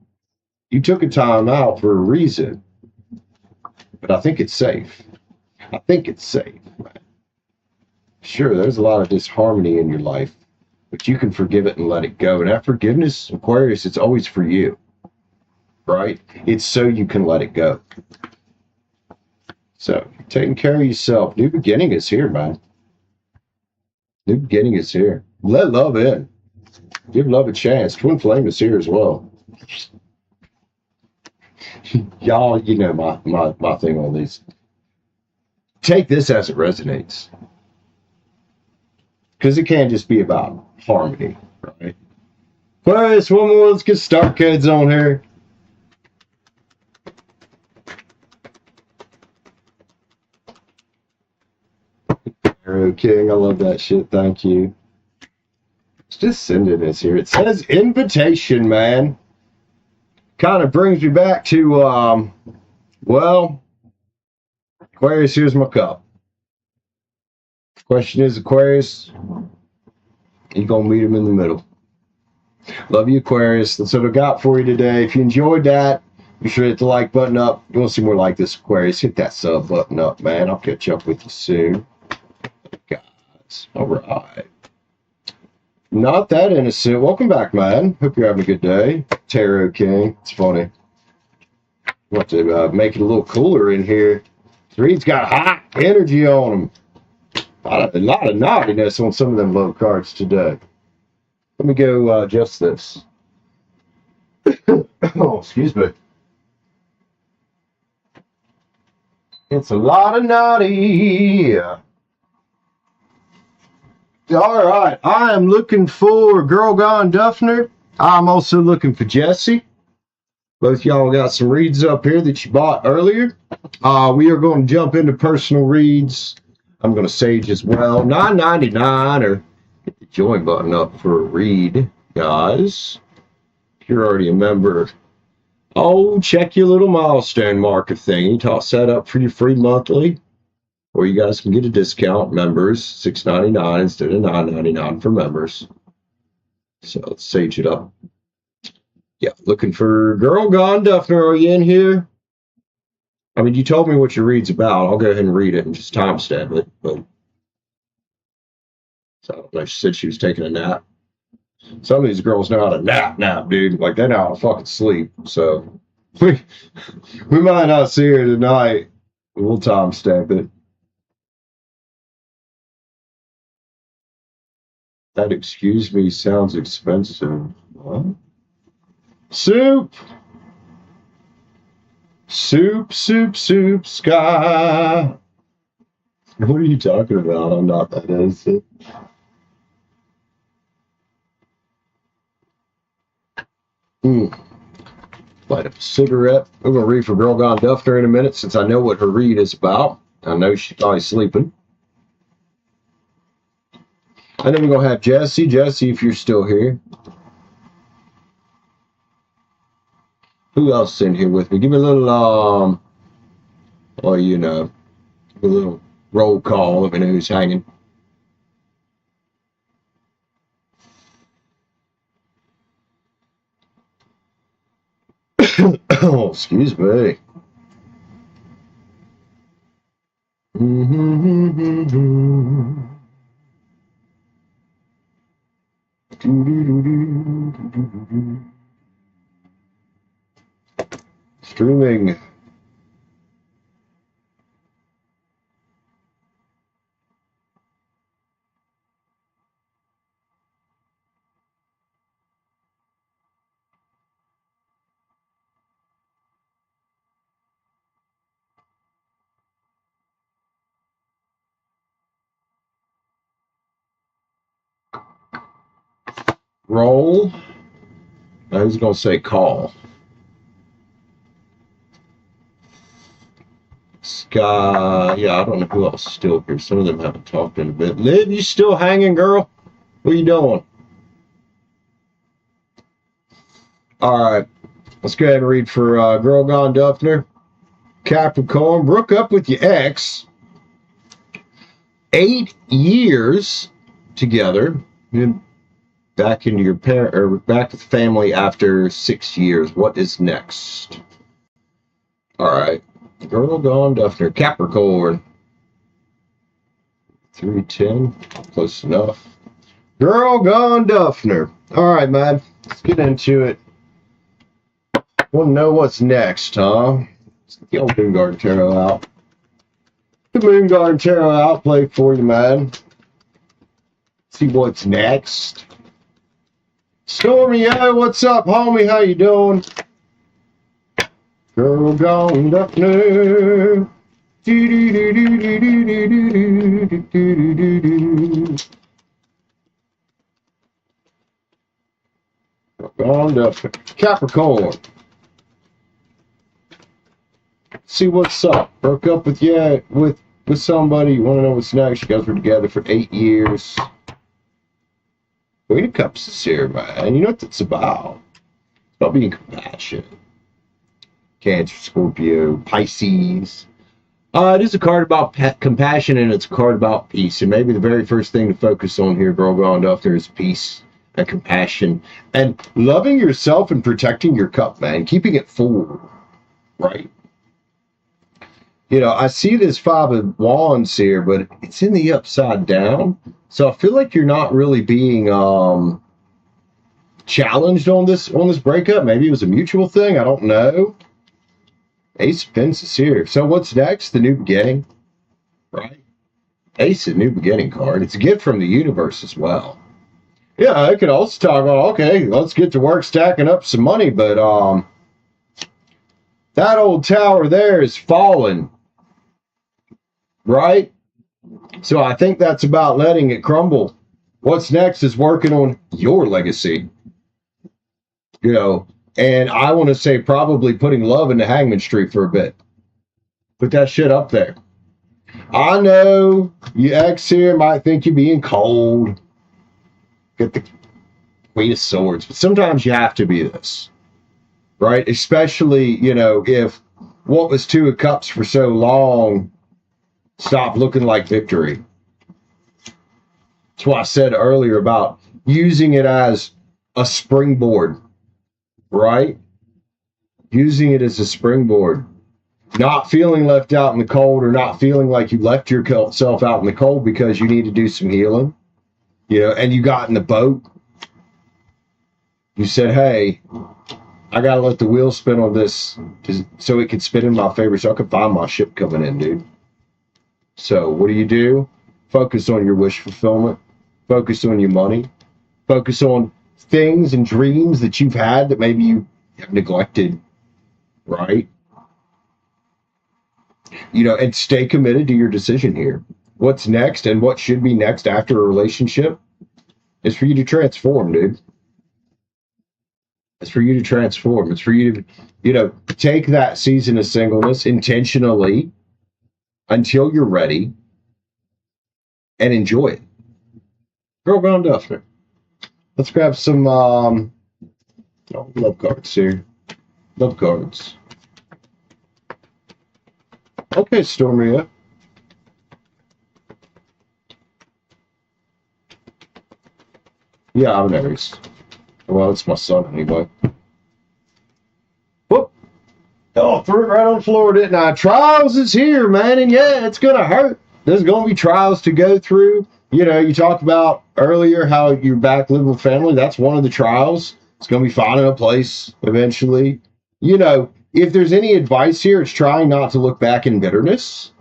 You took a time out for a reason. But I think it's safe. I think it's safe, man. Sure, there's a lot of disharmony in your life, but you can forgive it and let it go. And that forgiveness, Aquarius, it's always for you, right? It's so you can let it go. So, taking care of yourself. New beginning is here, man. New beginning is here. Let love in. Give love a chance. Twin Flame is here as well. Y'all, you know my thing on these. Take this as it resonates. Because it can't just be about harmony, right? Aquarius, one more. Let's get star kids on here. Arrow King, I love that shit. Thank you. It's just sending this here. It says invitation, man. Kind of brings me back to, well, Aquarius, here's my cup. Question is, Aquarius, you gonna meet him in the middle. Love you, Aquarius. That's what I got for you today. If you enjoyed that, be sure to hit the like button up. If you want to see more like this, Aquarius, hit that sub button up, man. I'll catch up with you soon. Guys, all right. Not that innocent. Welcome back, man. Hope you're having a good day. Tarot King. It's funny. Want to make it a little cooler in here. Reed's got hot energy on him. A lot of naughtiness on some of them low cards today. Let me go adjust this. Oh, excuse me. It's a lot of naughty. All right, I am looking for Girl Gone Duffner. I'm also looking for Jesse. Both y'all got some reads up here that you bought earlier. We are going to jump into personal reads. I'm going to sage as well. $9.99, or hit the join button up for a read, guys. If you're already a member, oh, check your little milestone marker thing. You toss that up for your free monthly, or you guys can get a discount. Members, $6.99 instead of $9.99 for members. So let's sage it up. Yeah, looking for Girl Gone Duffner. Are you in here? I mean, you told me what your read's about. I'll go ahead and read it and just timestamp it. But so I don't know. She said she was taking a nap. Some of these girls know how to nap, dude. Like, they know how to fucking sleep. So we might not see her tonight. We'll timestamp it. That excuse me sounds expensive. What? Soup, sky. What are you talking about? I'm not that innocent. Light up a cigarette. We're going to read for Girl Gone Duffner in a minute, since I know what her read is about. I know she's probably sleeping. And then we're going to have Jesse. Jesse, if you're still here. Who else is in here with me? Give me a little, well, you know, a little roll call. Let me know who's hanging. Oh, excuse me. Streaming. Roll. I was going to say call. Sky. Yeah, I don't know who else is still here. Some of them haven't talked in a bit. Liv, you still hanging, girl? What are you doing? All right. Let's go ahead and read for Girl Gone Duffner. Capricorn. Broke up with your ex. 8 years together. Back into your parent, or back with family after 6 years. What is next? All right. Girl Gone Duffner. Capricorn. 310. Close enough. Girl Gone Duffner. All right, man. Let's get into it. Want to know what's next, huh? Let's get the old Moon Garden Tarot out. The Moon Garden Tarot out. Play for you, man. See what's next. Stormy, yo, what's up, homie? How you doing? Girl Gone Duffner. Girl Gone Duffner. Capricorn. See what's up. Broke up with somebody. You want to know what's next? You guys were together for 8 years. Queen of Cups is here, man. You know what it's about. It's about being compassionate. Cancer, Scorpio, Pisces. It is a card about compassion, and it's a card about peace. And maybe the very first thing to focus on here, Girl Gone Duffner, is peace and compassion. And loving yourself and protecting your cup, man. Keeping it full, right? You know, I see this 5 of Wands here, but it's in the upside down. So I feel like you're not really being challenged on this breakup. Maybe it was a mutual thing. I don't know. Ace of Pentacles is here. So what's next? The new beginning, right? Ace is a new beginning card. It's a gift from the universe as well. Yeah, I could also talk about, okay, let's get to work stacking up some money, but that old tower there is falling. right? So I think that's about letting it crumble. What's next is working on your legacy, you know. And I want to say probably putting love into Hangman Street for a bit. Put that shit up there. I know you ex here might think you're being cold. Get the Queen of Swords, but sometimes you have to be this, right? Especially, you know, if what was Two of Cups for so long stopped looking like victory. That's what I said earlier about using it as a springboard, right? Using it as a springboard. Not feeling left out in the cold, or not feeling like you left yourself out in the cold because you need to do some healing, you know, and you got in the boat. You said, hey, I got to let the wheel spin on this so it can spin in my favor so I can find my ship coming in, dude. So what do? Focus on your wish fulfillment. Focus on your money. Focus on things and dreams that you've had that maybe you have neglected, right? You know, and stay committed to your decision here. What's next and what should be next after a relationship is for you to transform, dude. It's for you to transform. It's for you to, you know, take that season of singleness intentionally until you're ready and enjoy it. Girl Gone Duffner. Let's grab some love cards here. Love cards. Okay, Stormia. Yeah, I'm an Aries. Well, it's my son anyway. Whoop. Oh, threw it right on the floor, didn't I? Trials is here, man, and yeah, it's gonna hurt. There's gonna be trials to go through. You know, you talked about earlier how you're back living with family. That's one of the trials. It's gonna be finding a place eventually. You know, if there's any advice here, it's trying not to look back in bitterness.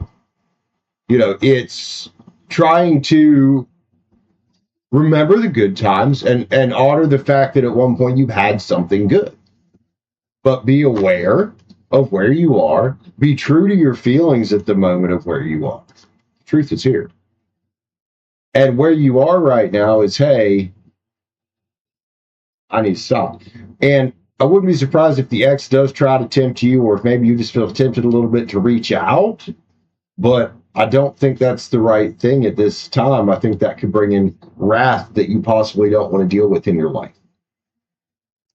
You know, it's trying to remember the good times and honor the fact that at one point you had something good. But be aware of where you are. Be true to your feelings at the moment of where you are. Truth is here. And where you are right now is, hey, I need to stop. And I wouldn't be surprised if the ex does try to tempt you, or if maybe you just feel tempted a little bit to reach out. But I don't think that's the right thing at this time. I think that could bring in wrath that you possibly don't want to deal with in your life.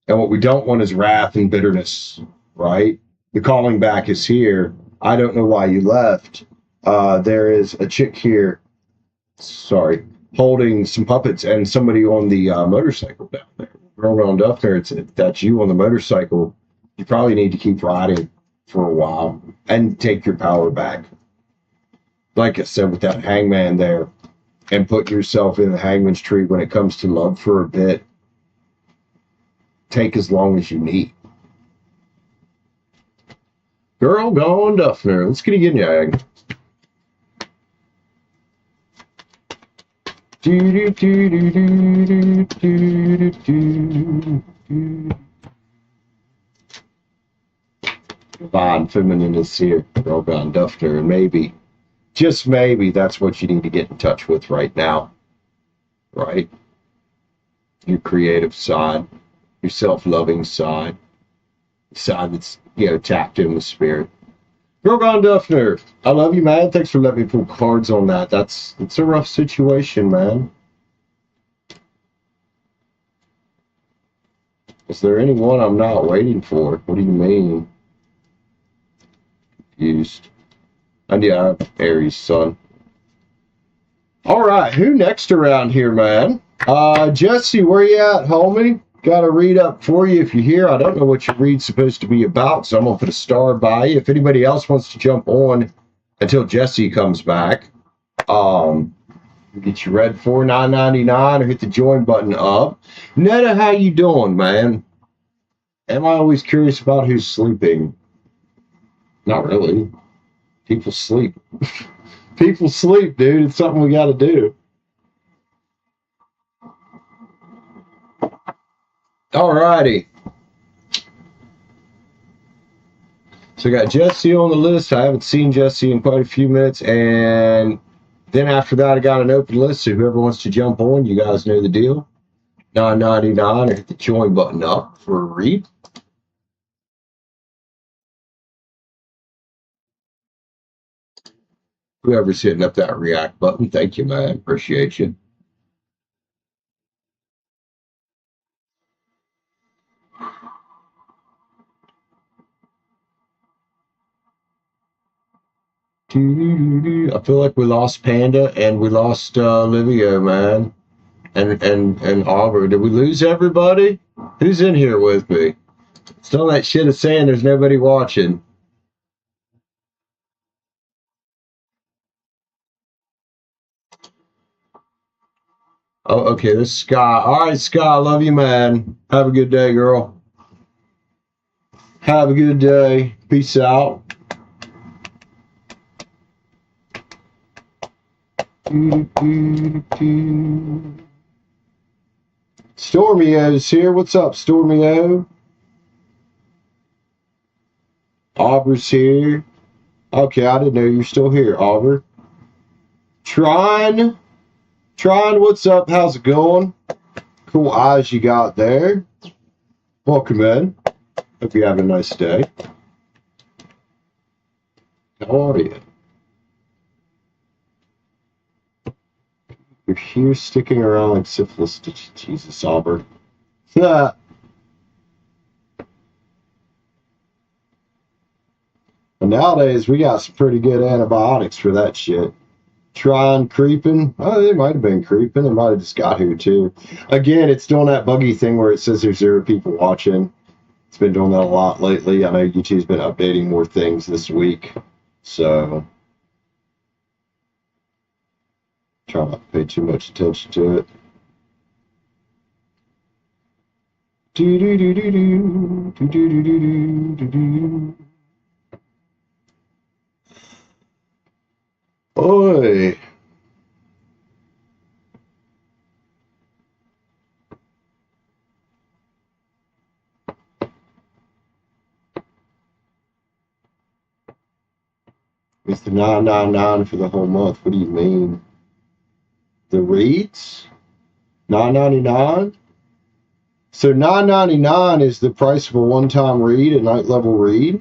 And what we don't want is wrath and bitterness, right? The calling back is here. I don't know why you left. There is a chick here, holding some puppets and somebody on the motorcycle down there. Girl Gone Duffner, that's you on the motorcycle. You probably need to keep riding for a while and take your power back. Like I said, with that hangman there, and put yourself in the hangman's tree when it comes to love for a bit. Take as long as you need. Girl Gone Duffner. Let's get a yin yang. Divine Feminine is here. Girl Gone Duffner. And maybe, just maybe, that's what you need to get in touch with right now. Right? Your creative side. Your self-loving side. The side that's, you know, tapped in with spirit. Girl Gone Duffner, I love you, man. Thanks for letting me pull cards on that. It's a rough situation, man. Is there anyone I'm not waiting for? What do you mean? Confused. And yeah, Aries sun. All right, who next around here, man? Jesse, where you at, homie? Got a read up for you if you're here. I don't know what your read's supposed to be about, so I'm going to put a star by you. If anybody else wants to jump on until Jesse comes back, get you read for $9.99 or hit the join button up. Netta, how you doing, man? Am I always curious about who's sleeping? Not really. People sleep. People sleep, dude. It's something we got to do. All righty. So I got Jesse on the list. I haven't seen Jesse in quite a few minutes. And then after that, I got an open list. So whoever wants to jump on, you guys know the deal. $9.99 or hit the join button up for a read. Whoever's hitting up that react button, thank you, man. Appreciate you. I feel like we lost Panda and we lost Livio, man. And Auburn. Did we lose everybody? Who's in here with me? Still that shit of saying there's nobody watching. Oh, okay, this is Scott. All right, Scott, I love you, man. Have a good day, girl. Have a good day. Peace out. Stormio's here. What's up, Stormio? Auber's here. Okay, I didn't know you're still here, Auber. Tron, what's up? How's it going? Cool eyes you got there. Welcome in. Hope you have a nice day. How are you? You're here sticking around like syphilis. Jesus, Auber. But nowadays, we got some pretty good antibiotics for that shit. Tron creeping. Oh, they might have been creeping. They might have just got here, too. Again, it's doing that buggy thing where it says there's 0 people watching. It's been doing that a lot lately. I know YouTube's been updating more things this week. So, try not to pay too much attention to it. Do do do do do do do do do do. Oi. It's the $9.99 for the whole month. What do you mean? The reads? $9.99? So $9.99 is the price of a one-time read, a night level read.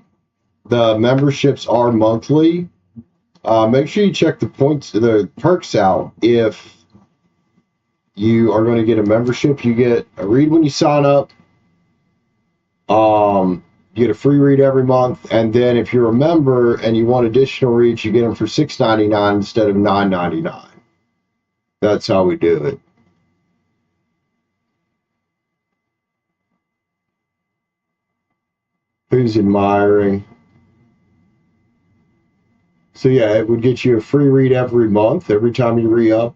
The memberships are monthly. Make sure you check the perks out. If you are going to get a membership, you get a read when you sign up. You get a free read every month, and then if you're a member and you want additional reads, you get them for $6.99 instead of $9.99. That's how we do it. Who's admiring? So yeah, it would get you a free read every month, every time you re-up,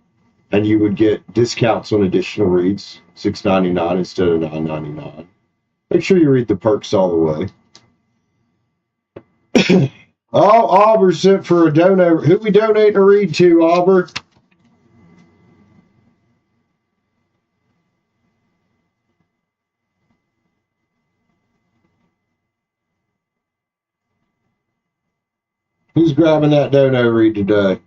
and you would get discounts on additional reads, $6.99 instead of $9.99. Make sure you read the perks all the way. Oh, Auber sent for a donate. Who we donating a read to, Auber? Who's grabbing that dono read today?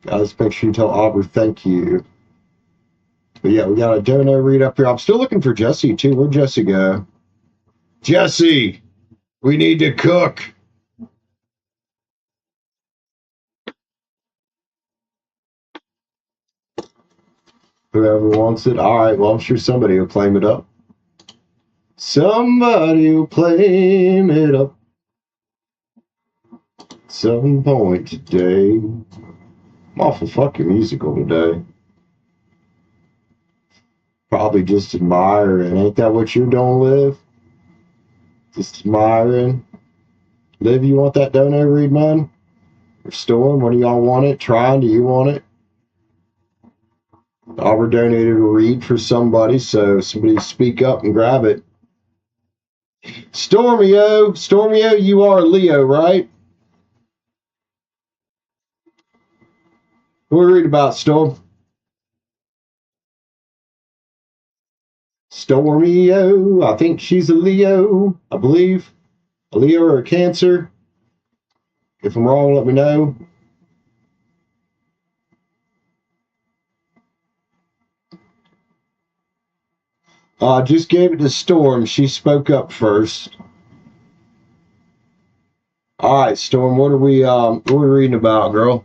Guys, make sure you tell Auber thank you. But yeah, we got a dono read up here. I'm still looking for Jesse too. Where'd Jesse go? Jesse, we need to cook. Whoever wants it. All right, well, I'm sure somebody will claim it up. Somebody will claim it up some point today. I'm awful fucking musical today. Probably just admiring. Ain't that what you're doing, Liv? Just admiring. Liv, you want that dono read, man? Or Storm, what do y'all want it? Trying, do you want it? Auber donated a read for somebody, so somebody speak up and grab it. Stormio, you are Leo, right? What we read about, Storm? Stormio, I think she's a Leo, I believe. A Leo or a Cancer. If I'm wrong, let me know. Just gave it to Storm. She spoke up first. All right, Storm, what are we reading about, girl?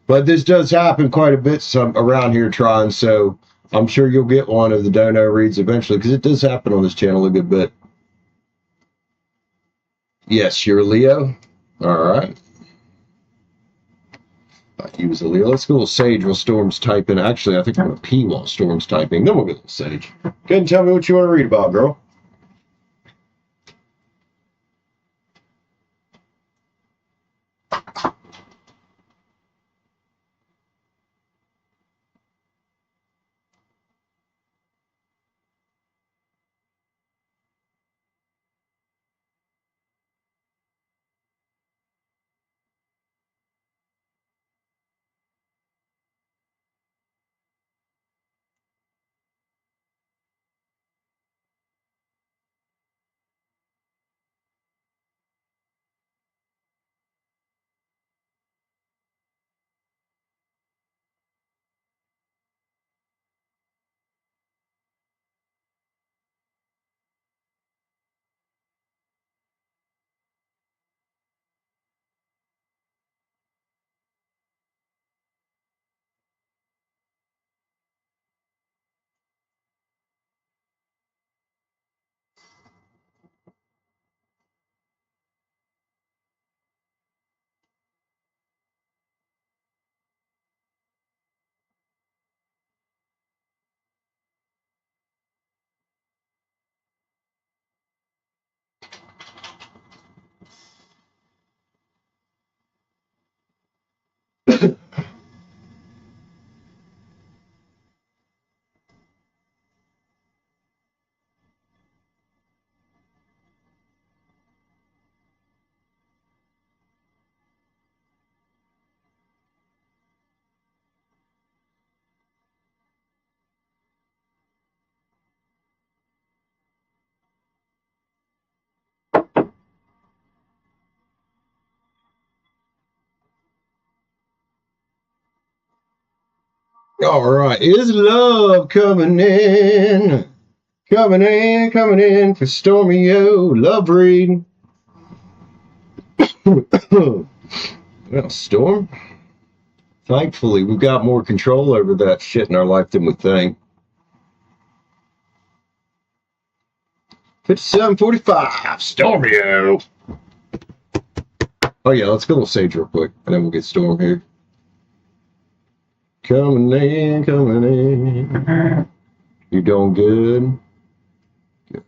But this does happen quite a bit around here, Tron, so I'm sure you'll get one of the dono reads eventually, because it does happen on this channel a good bit. Yes, you're a Leo. All right. He was a Leo. Let's go with Sage while Storm's typing. Actually, I think I'm going to pee while Storm's typing. Then we'll go with Sage. Go ahead and tell me what you want to read about, girl. All right. Is love coming in? Coming in for Stormio. Love read. Well, Storm, thankfully, we've got more control over that shit in our life than we think. 57:45, Stormio. Oh, yeah, let's go with Sage real quick, and then we'll get Storm here. Coming in. You doing good? Good.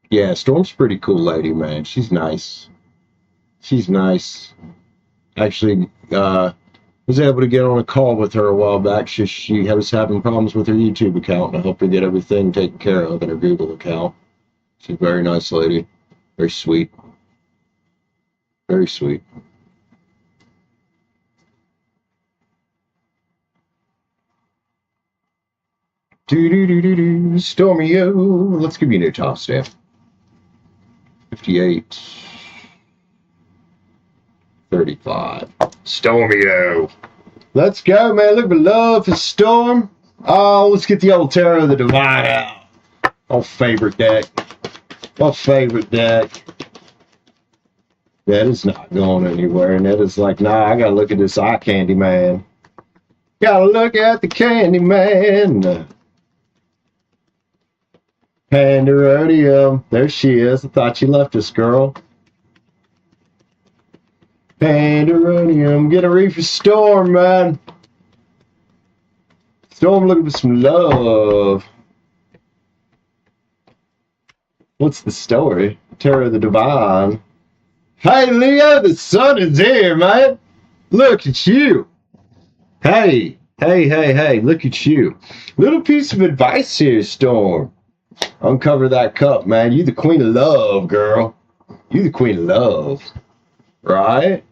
Yeah, Storm's a pretty cool lady, man. She's nice. She's nice. Actually, was able to get on a call with her a while back. She was having problems with her YouTube account, and I helped her get everything taken care of in her Google account. She's a very nice lady. Very sweet. Very sweet. Stormio. Let's give you a new top stamp. 58. 35. Stormio. Let's go, man. Look for love for Storm. Oh, let's get the old Terror of the Divine out. Oh, favorite deck. My favorite deck. That is not going anywhere. And that is like, nah, I gotta look at this eye candy man. Gotta look at the candy man. Pandemonium. There she is. I thought you left us, girl. Pandemonium. Get a read for Storm, man. Storm looking for some love. What's the story? Terror of the Divine. Hey, Leo, the sun is here, man. Look at you. Hey, look at you. Little piece of advice here, Storm. Uncover that cup, man. You the queen of love, girl. You the queen of love. Right?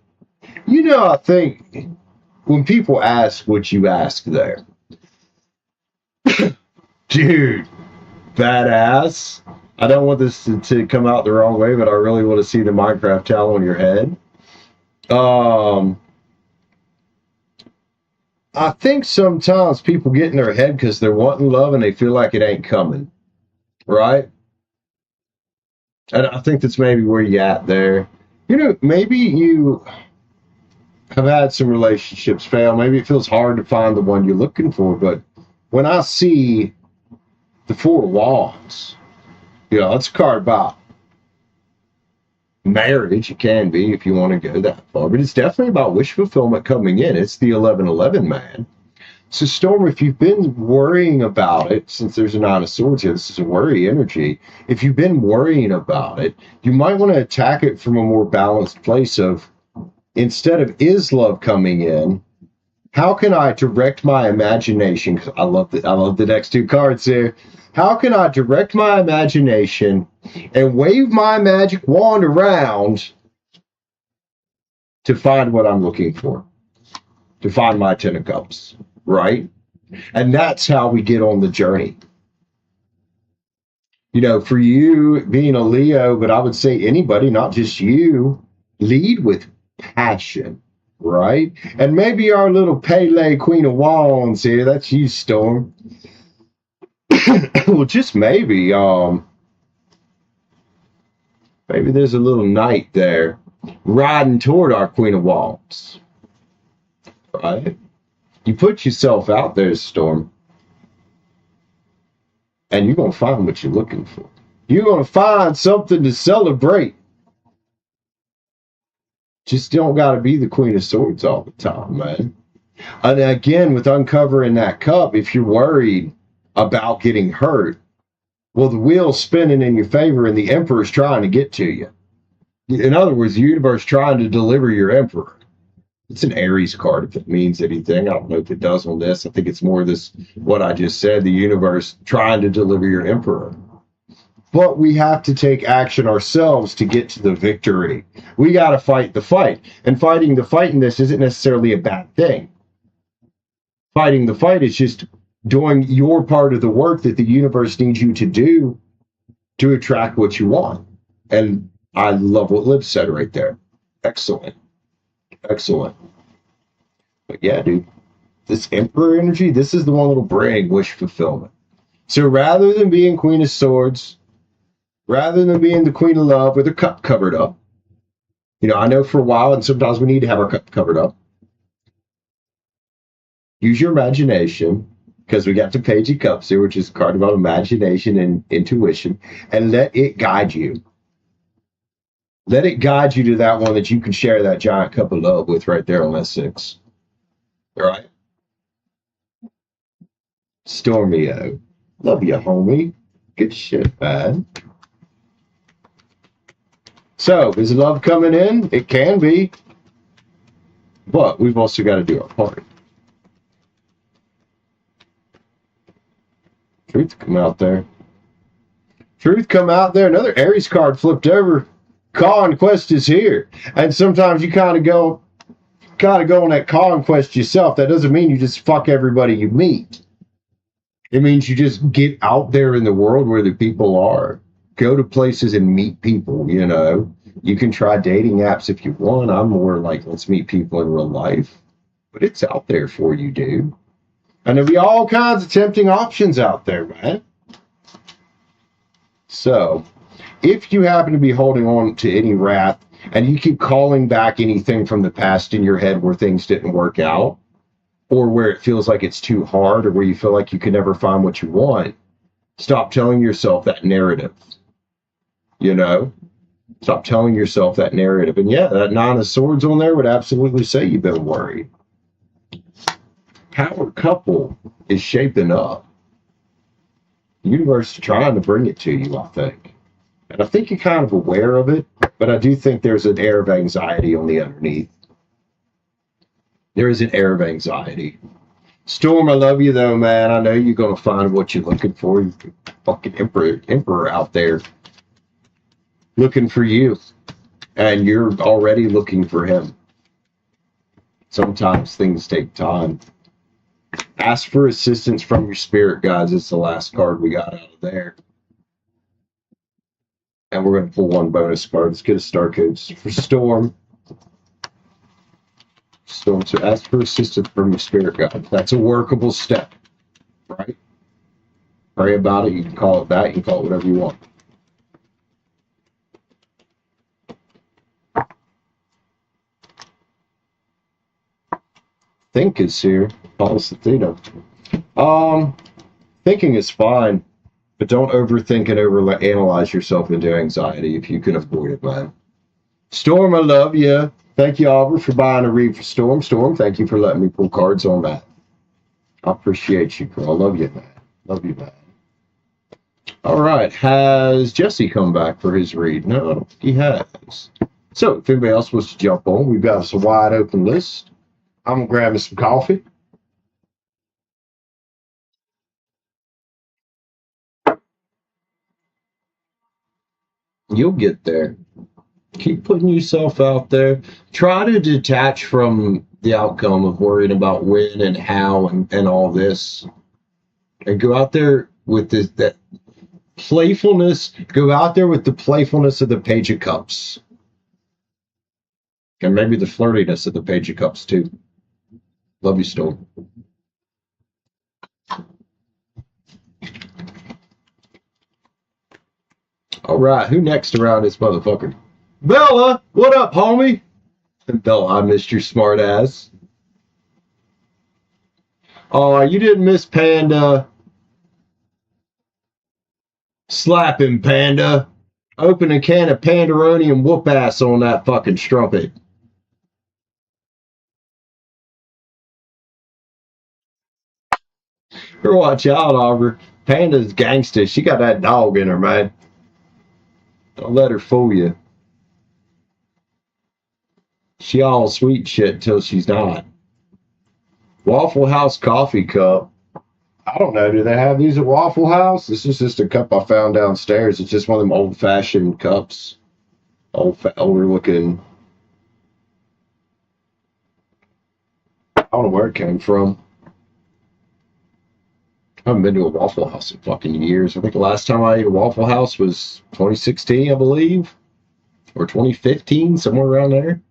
You know, I think when people ask what you ask there, Dude, badass. I don't want this to come out the wrong way, but I really want to see the Minecraft towel on your head. I think sometimes people get in their head because they're wanting love and they feel like it ain't coming, right? And I think that's maybe where you at there. You know, maybe you have had some relationships fail. Maybe it feels hard to find the one you're looking for. But when I see the Four of Wands, you know, it's a card about marriage. It can be if you want to go that far, but it's definitely about wish fulfillment coming in. It's the 1111 man. So Storm, if you've been worrying about it, since there's a Nine of Swords here, this is a worry energy. If you've been worrying about it, you might want to attack it from a more balanced place of, instead of is love coming in, how can I direct my imagination? Because I love the next two cards here. How can I direct my imagination and wave my magic wand around to find what I'm looking for? To find my Ten of Cups, right? And that's how we get on the journey. You know, for you being a Leo, but I would say anybody, not just you, lead with passion, right? And maybe our little Pele Queen of Wands here, that's you, Storm. Well, just maybe there's a little knight there riding toward our Queen of Wands, right? You put yourself out there, Storm, and you're going to find what you're looking for. You're going to find something to celebrate. Just don't got to be the Queen of Swords all the time, man. And again, with uncovering that cup, if you're worried about getting hurt, well, the wheel's spinning in your favor and the Emperor's trying to get to you. In other words, the universe trying to deliver your Emperor. It's an Aries card if it means anything. I don't know if it does on this. I think it's more this, what I just said, the universe trying to deliver your Emperor. But we have to take action ourselves to get to the victory. We got to fight the fight. And fighting the fight in this isn't necessarily a bad thing. Fighting the fight is just doing your part of the work that the universe needs you to do to attract what you want. And I love what Liv said right there. Excellent. Excellent. But yeah, dude, this Emperor energy, this is the one that'll bring wish fulfillment. So rather than being Queen of Swords, rather than being the Queen of Love with her cup covered up, you know, I know for a while, and sometimes we need to have our cup covered up. Use your imagination, because we got the Page of Cups here, which is a card about imagination and intuition, and let it guide you. Let it guide you to that one that you can share that giant cup of love with right there on that 6. All right? Stormio. Love you, homie. Good shit, man. So, is love coming in? It can be. But we've also got to do our part. Truth come out there. Truth come out there. Another Aries card flipped over. Conquest is here. And sometimes you kind of go on that conquest yourself. That doesn't mean you just fuck everybody you meet. It means you just get out there in the world where the people are. Go to places and meet people, you know. You can try dating apps if you want. I'm more like, let's meet people in real life. But it's out there for you, dude. And there'll be all kinds of tempting options out there, man. So, if you happen to be holding on to any wrath and you keep calling back anything from the past in your head where things didn't work out, or where it feels like it's too hard, or where you feel like you can never find what you want, stop telling yourself that narrative. You know? Stop telling yourself that narrative. And yeah, that Nine of Swords on there would absolutely say you've been worried. Power couple is shaping up. The universe is trying to bring it to you, I think. And I think you're kind of aware of it, but I do think there's an air of anxiety on the underneath. There is an air of anxiety. Storm, I love you though, man. I know you're going to find what you're looking for. You're fucking emperor out there looking for you. And you're already looking for him. Sometimes things take time. Ask for assistance from your spirit guides. It's the last card we got out of there. And we're going to pull one bonus card. Let's get a star code for Storm. Storm, so ask for assistance from your spirit guide. That's a workable step, right? Pray about it. You can call it that. You can call it whatever you want. Think is here. Paul Sathino. Thinking is fine, but don't overthink and overanalyze yourself into anxiety if you can avoid it, man. Storm, I love you. Thank you, Albert, for buying a read for Storm. Storm, thank you for letting me pull cards on that. I appreciate you, girl. I love you, man. Love you, man. All right. Has Jesse come back for his read? No, he has. So if anybody else wants to jump on, we've got us a wide open list. I'm going to grab me some coffee. You'll get there. Keep putting yourself out there. Try to detach from the outcome of worrying about when and how and all this. And go out there with that playfulness. Go out there with the playfulness of the Page of Cups. And maybe the flirtiness of the Page of Cups, too. Love you, Storm. All right, who next around this motherfucker? Bella, what up, homie? Bella, I missed your smart ass. Oh, you didn't miss Panda. Slap him, Panda. Open a can of Pandaroni and whoop ass on that fucking strumpet. Watch out, Aubrey. Panda's gangster. She got that dog in her, man. Don't let her fool you. She all sweet shit till she's not. Waffle House coffee cup. I don't know. Do they have these at Waffle House? This is just a cup I found downstairs. It's just one of them old-fashioned cups. Older looking. I don't know where it came from. I haven't been to a Waffle House in fucking years. I think the last time I ate a Waffle House was 2016, I believe. Or 2015, somewhere around there.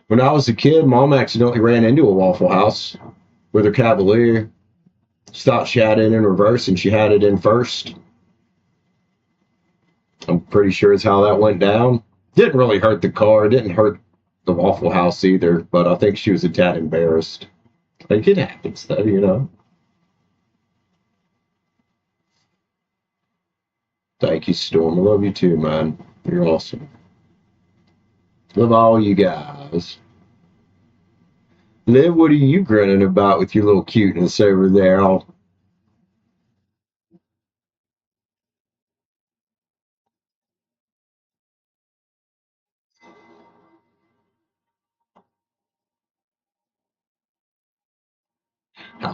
When I was a kid, Mom accidentally ran into a Waffle House with her Cavalier. She thought she had it in reverse and she had it in first. I'm pretty sure it's how that went down. Didn't really hurt the car. Didn't hurt the Waffle House either. But I think she was a tad embarrassed. Like, it happens, though, you know. Thank you, Storm. I love you too, man. You're awesome. Love all you guys. Liv, what are you grinning about with your little cuteness over there? I'll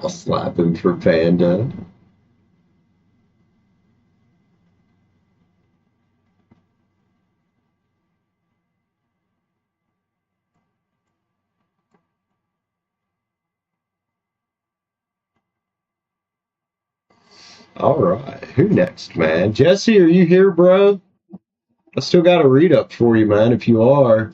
slap him for Panda. All right. Who next, man? Jesse, are you here, bro? I still got a read up for you, man, if you are.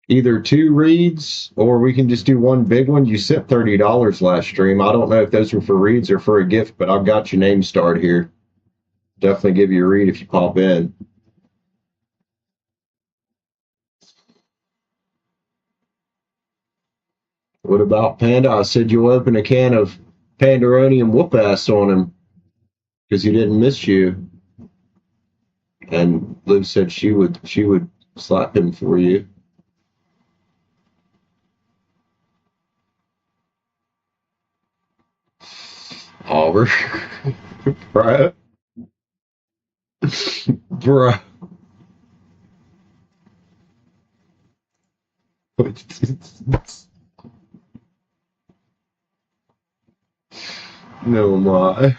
Either two reads or we can just do one big one. You sent $30 last stream. I don't know if those were for reads or for a gift, but I've got your name starred here. Definitely give you a read if you pop in. What about Panda? I said you'll open a can of Pandaroni and whoop ass on him because he didn't miss you. And Liv said she would slap him for you. Oliver. Bruh. Bruh. No, my.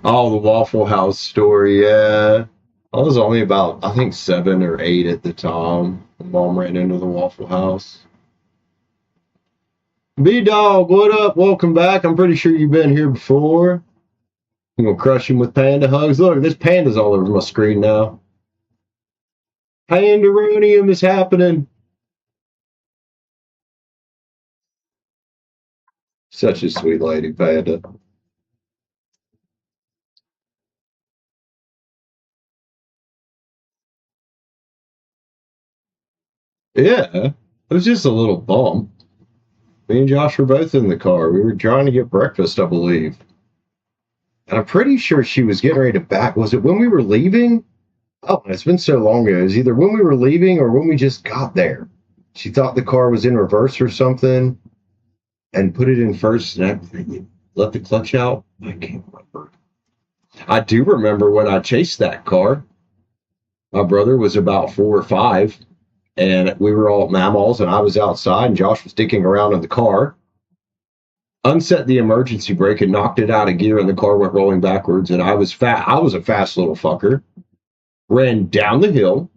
Oh, the Waffle House story, yeah. I was only about, I think, 7 or 8 at the time. Mom ran into the Waffle House. B-Dog, what up? Welcome back. I'm pretty sure you've been here before. I'm going to crush him with panda hugs. Look, this panda's all over my screen now. Pandaronium is happening. Such a sweet lady, Panda. Yeah, it was just a little bump. Me and Josh were both in the car. We were trying to get breakfast, I believe. And I'm pretty sure she was getting ready to back. Was it when we were leaving? Oh, it's been so long ago. It was either when we were leaving or when we just got there. She thought the car was in reverse or something and put it in first and I let the clutch out. I can't remember. I do remember when I chased that car. My brother was about 4 or 5 and we were all mammals and I was outside and Josh was dicking around in the car. Unset the emergency brake and knocked it out of gear and the car went rolling backwards and I was fat. I was a fast little fucker. Ran down the hill,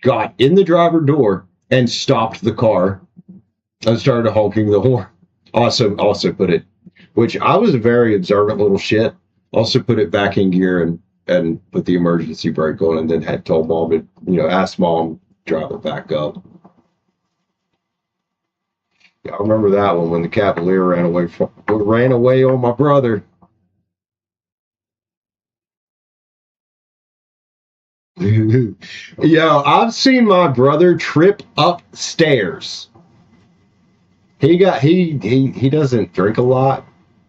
got in the driver door and stopped the car and started honking the horn. Also put it, which I was a very observant little shit. Also put it back in gear and put the emergency brake on and then had told mom to, ask mom to drive it back up. Yeah, I remember that one when the Cavalier ran away on my brother. Yo, I've seen my brother trip upstairs. He doesn't drink a lot.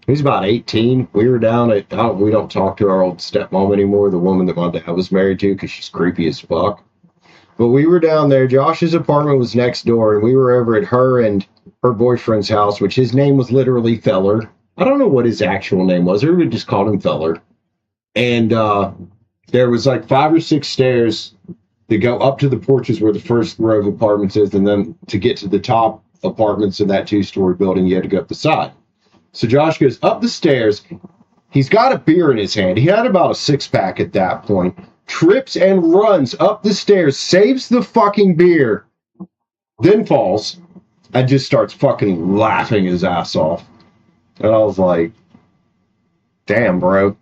He's about 18. We were down at, we don't talk to our old stepmom anymore, the woman that my dad was married to, because she's creepy as fuck. But we were down there. Josh's apartment was next door, and we were over at her and her boyfriend's house, which his name was literally Feller. I don't know what his actual name was. Everybody just called him Feller. And there was like 5 or 6 stairs that go up to the porches where the first row of apartments is, and then to get to the top apartments in that 2-story building, you had to go up the side. So Josh goes up the stairs. He's got a beer in his hand. He had about a 6-pack at that point. Trips and runs up the stairs, saves the fucking beer, then falls, and just starts fucking laughing his ass off. And I was like, damn, bro.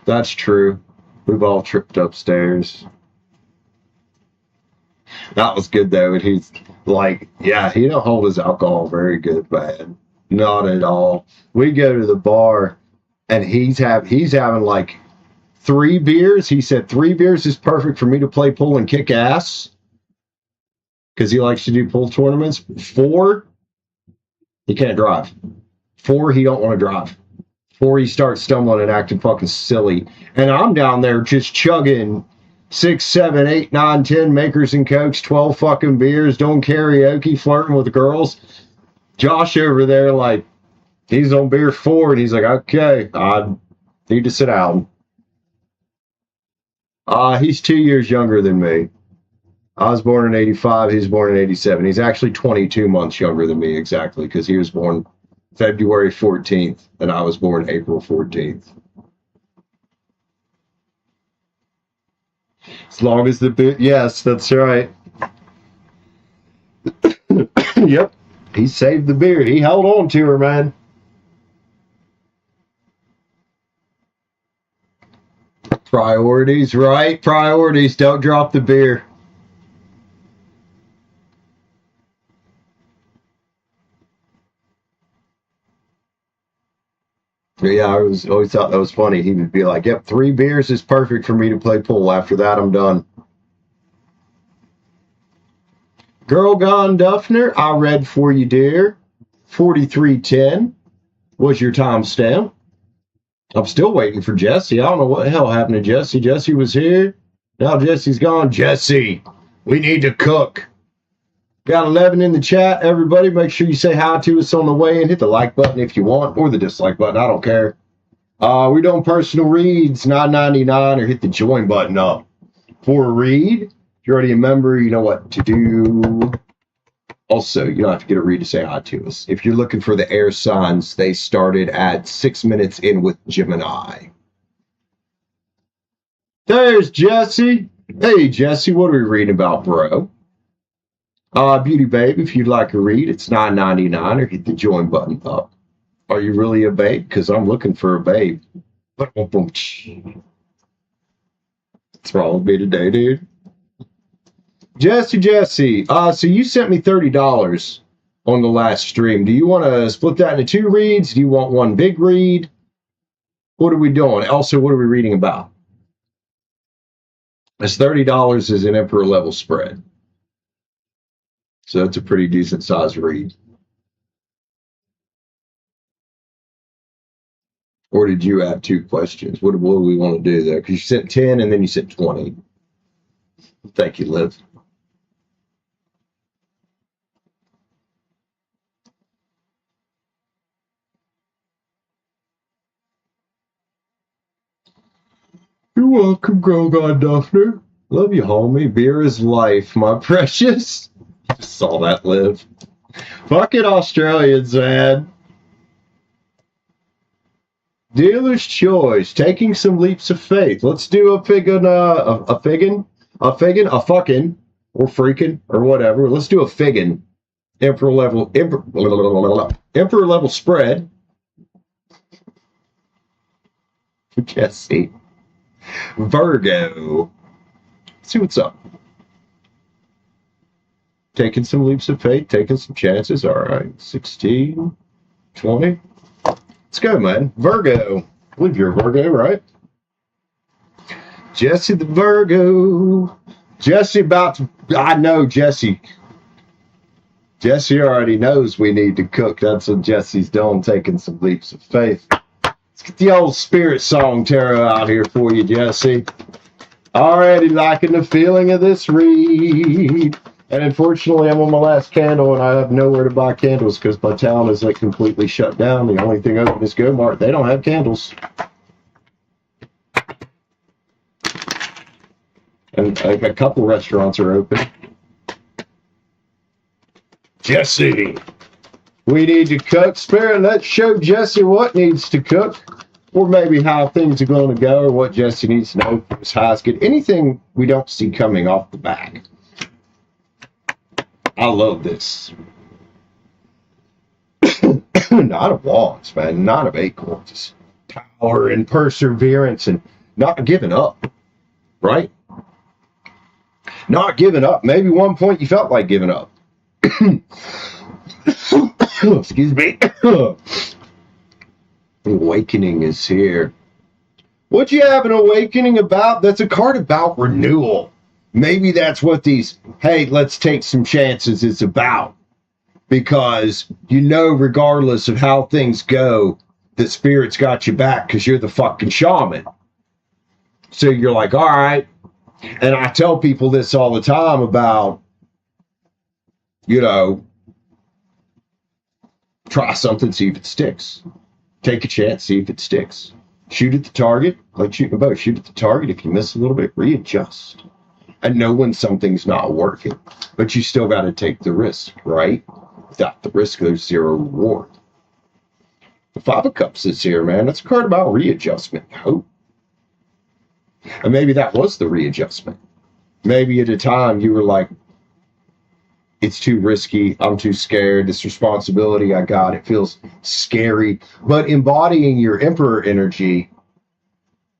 That's true. We've all tripped upstairs. That was good though. And he's like, yeah, he don't hold his alcohol very good, man. Not at all. We go to the bar and he's having like 3 beers. He said 3 beers is perfect for me to play pool and kick ass. Because he likes to do pool tournaments. 4, he can't drive. 4, he don't want to drive. 4, he starts stumbling and acting fucking silly. And I'm down there just chugging 6, 7, 8, 9, 10 makers and cokes, 12 fucking beers, doing karaoke, flirting with girls. Josh over there, like, he's on beer 4, and he's like, okay, I need to sit down. He's 2 years younger than me. I was born in 85, he's born in 87. He's actually 22 months younger than me, exactly, because he was born February 14th, and I was born April 14th. As long as the beer, yes, that's right. Yep, he saved the beer. He held on to her, man. Priorities, right? Priorities. Don't drop the beer. Yeah, I always thought that was funny. He would be like, yep, 3 beers is perfect for me to play pool. After that, I'm done. Girl Gone Duffner, I read for you, dear. 4310 was your timestamp. I'm still waiting for Jesse. I don't know what the hell happened to Jesse. Jesse was here. Now Jesse's gone. Jesse, we need to cook. Got 11 in the chat. Everybody, make sure you say hi to us on the way and hit the like button if you want, or the dislike button. I don't care. We're doing personal reads, $9.99, or hit the join button up for a read. If you're already a member, you know what to do. Also, you don't have to get a read to say hi to us. If you're looking for the air signs, they started at 6 minutes in with Gemini. There's Jesse. Hey, Jesse, what are we reading about, bro? Beauty Babe, if you'd like a read, it's $9.99 or hit the join button up. Are you really a babe? Because I'm looking for a babe. What's wrong with me today, dude? Jesse. So you sent me $30 on the last stream. Do you want to split that into 2 reads? Do you want one big read? What are we doing? Also, what are we reading about? This $30 is an Emperor level spread. So that's a pretty decent size read. Or did you have 2 questions? What do we want to do there? Because you sent 10 and then you sent 20. Thank you, Liv. You're welcome, Girl God Duffner. Love you, homie. Beer is life, my precious. Just saw that, Liv. Fucking Australians, man. Dealer's choice. Taking some leaps of faith. Let's do a fucking, or freaking, or whatever. Let's do a figgin. Emperor level spread. Jesse. Virgo. Let's see what's up. Taking some leaps of faith, taking some chances. All right. 16, 20. Let's go, man. Virgo. I believe you're a Virgo, right? Jesse the Virgo. Jesse I know Jesse. Jesse already knows we need to cook. That's what Jesse's doing, taking some leaps of faith. Let's get the old spirit song tarot out here for you, Jesse. Already liking the feeling of this read. And unfortunately, I'm on my last candle, and I have nowhere to buy candles because my town is like completely shut down. The only thing open is Go-Mart. They don't have candles. And like a couple restaurants are open. Jesse, we need to cook. Spirit, let's show Jesse what needs to cook. Or maybe how things are going to go, or what Jesse needs to know for his highest good. Anything we don't see coming off the back. I love this. Not of wands, man. Not of acorns. Just power and perseverance and not giving up. Right? Not giving up. Maybe one point you felt like giving up. Excuse me. Awakening is here. What you have an awakening about? That's a card about renewal. Maybe that's what these, hey, let's take some chances is about. Because you know, regardless of how things go, the spirit's got you back because you're the fucking shaman. So you're like, all right. And I tell people this all the time about, you know, try something, see if it sticks. Take a chance, see if it sticks. Shoot at the target, like shooting a bow. Shoot at the target. If you miss a little bit, readjust. And know when something's not working. But you still got to take the risk, right? Without the risk, there's zero reward. The Five of Cups is here, man. That's a card about readjustment and hope. And maybe that was the readjustment. Maybe at a time you were like, it's too risky. I'm too scared. This responsibility I got, it feels scary. But embodying your Emperor energy,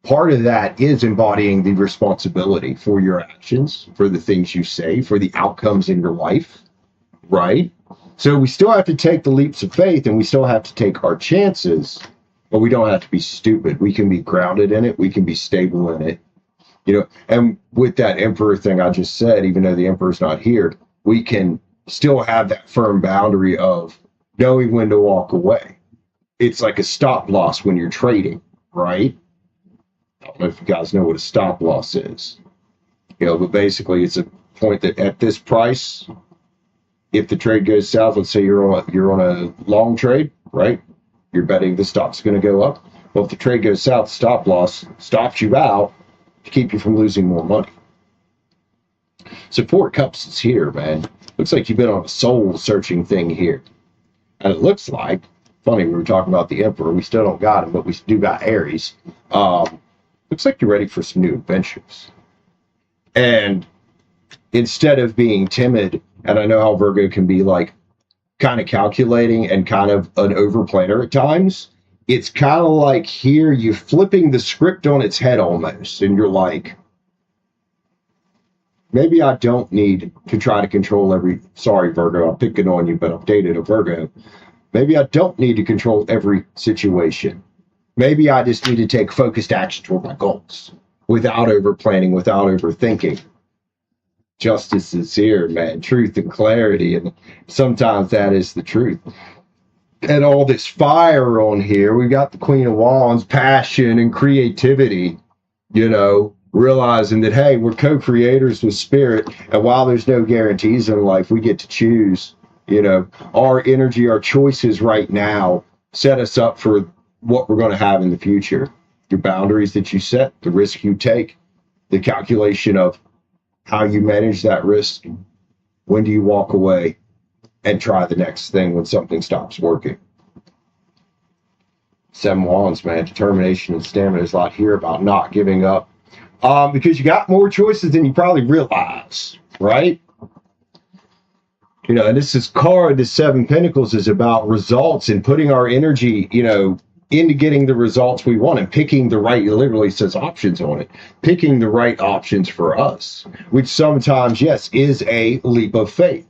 part of that is embodying the responsibility for your actions, for the things you say, for the outcomes in your life, right? So we still have to take the leaps of faith and we still have to take our chances, but we don't have to be stupid. We can be grounded in it. We can be stable in it. You know, and with that Emperor thing I just said, even though the Emperor's not here, we can still have that firm boundary of knowing when to walk away. It's like a stop loss when you're trading, right? I don't know if you guys know what a stop loss is. You know, but basically it's a point that at this price, if the trade goes south, let's say you're on a long trade, right? You're betting the stock's going to go up. Well, if the trade goes south, stop loss stops you out to keep you from losing more money. So Four of Cups is here, man. Looks like you've been on a soul-searching thing here. And it looks like, funny, we were talking about the Emperor. We still don't got him, but we do got Aries. Looks like you're ready for some new adventures. And instead of being timid, and I know how Virgo can be like kind of calculating and kind of an overplanner at times, it's kind of like here you're flipping the script on its head almost, and you're like, maybe I don't need to try to control sorry, Virgo, I'm picking on you, but I'm dated a Virgo. Maybe I don't need to control every situation. Maybe I just need to take focused action toward my goals without overplanning, without overthinking. Justice is here, man. Truth and clarity. And sometimes that is the truth. And all this fire on here, we've got the Queen of Wands, passion and creativity, realizing that, hey, we're co-creators with spirit. And while there's no guarantees in life, we get to choose, our energy, our choices right now set us up for what we're going to have in the future. Your boundaries that you set, the risk you take, the calculation of how you manage that risk. When do you walk away and try the next thing when something stops working? 7 Wands, man. Determination and stamina is a lot here about not giving up. Because you got more choices than you probably realize, right? And this card, the 7 Pentacles, is about results and putting our energy, into getting the results we want and picking the right, it literally says options on it, picking the right options for us, which sometimes, yes, is a leap of faith.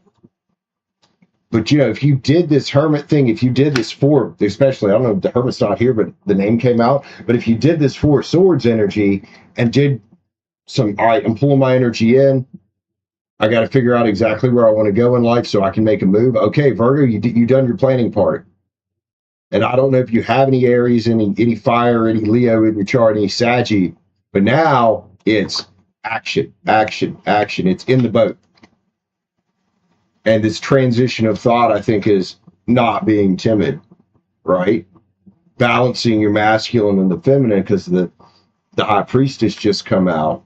But, if you did this Hermit thing, if you did this especially, I don't know if the Hermit's not here, but the name came out. But if you did this 4 Swords energy and did all right, I'm pulling my energy in. I got to figure out exactly where I want to go in life so I can make a move. Okay, Virgo, you done your planning part. And I don't know if you have any Aries, any fire, any Leo in your chart, any Saggy, but now it's action, action, action. It's in the boat. And this transition of thought, I think, is not being timid, right? Balancing your masculine and the feminine, because the High Priestess just come out,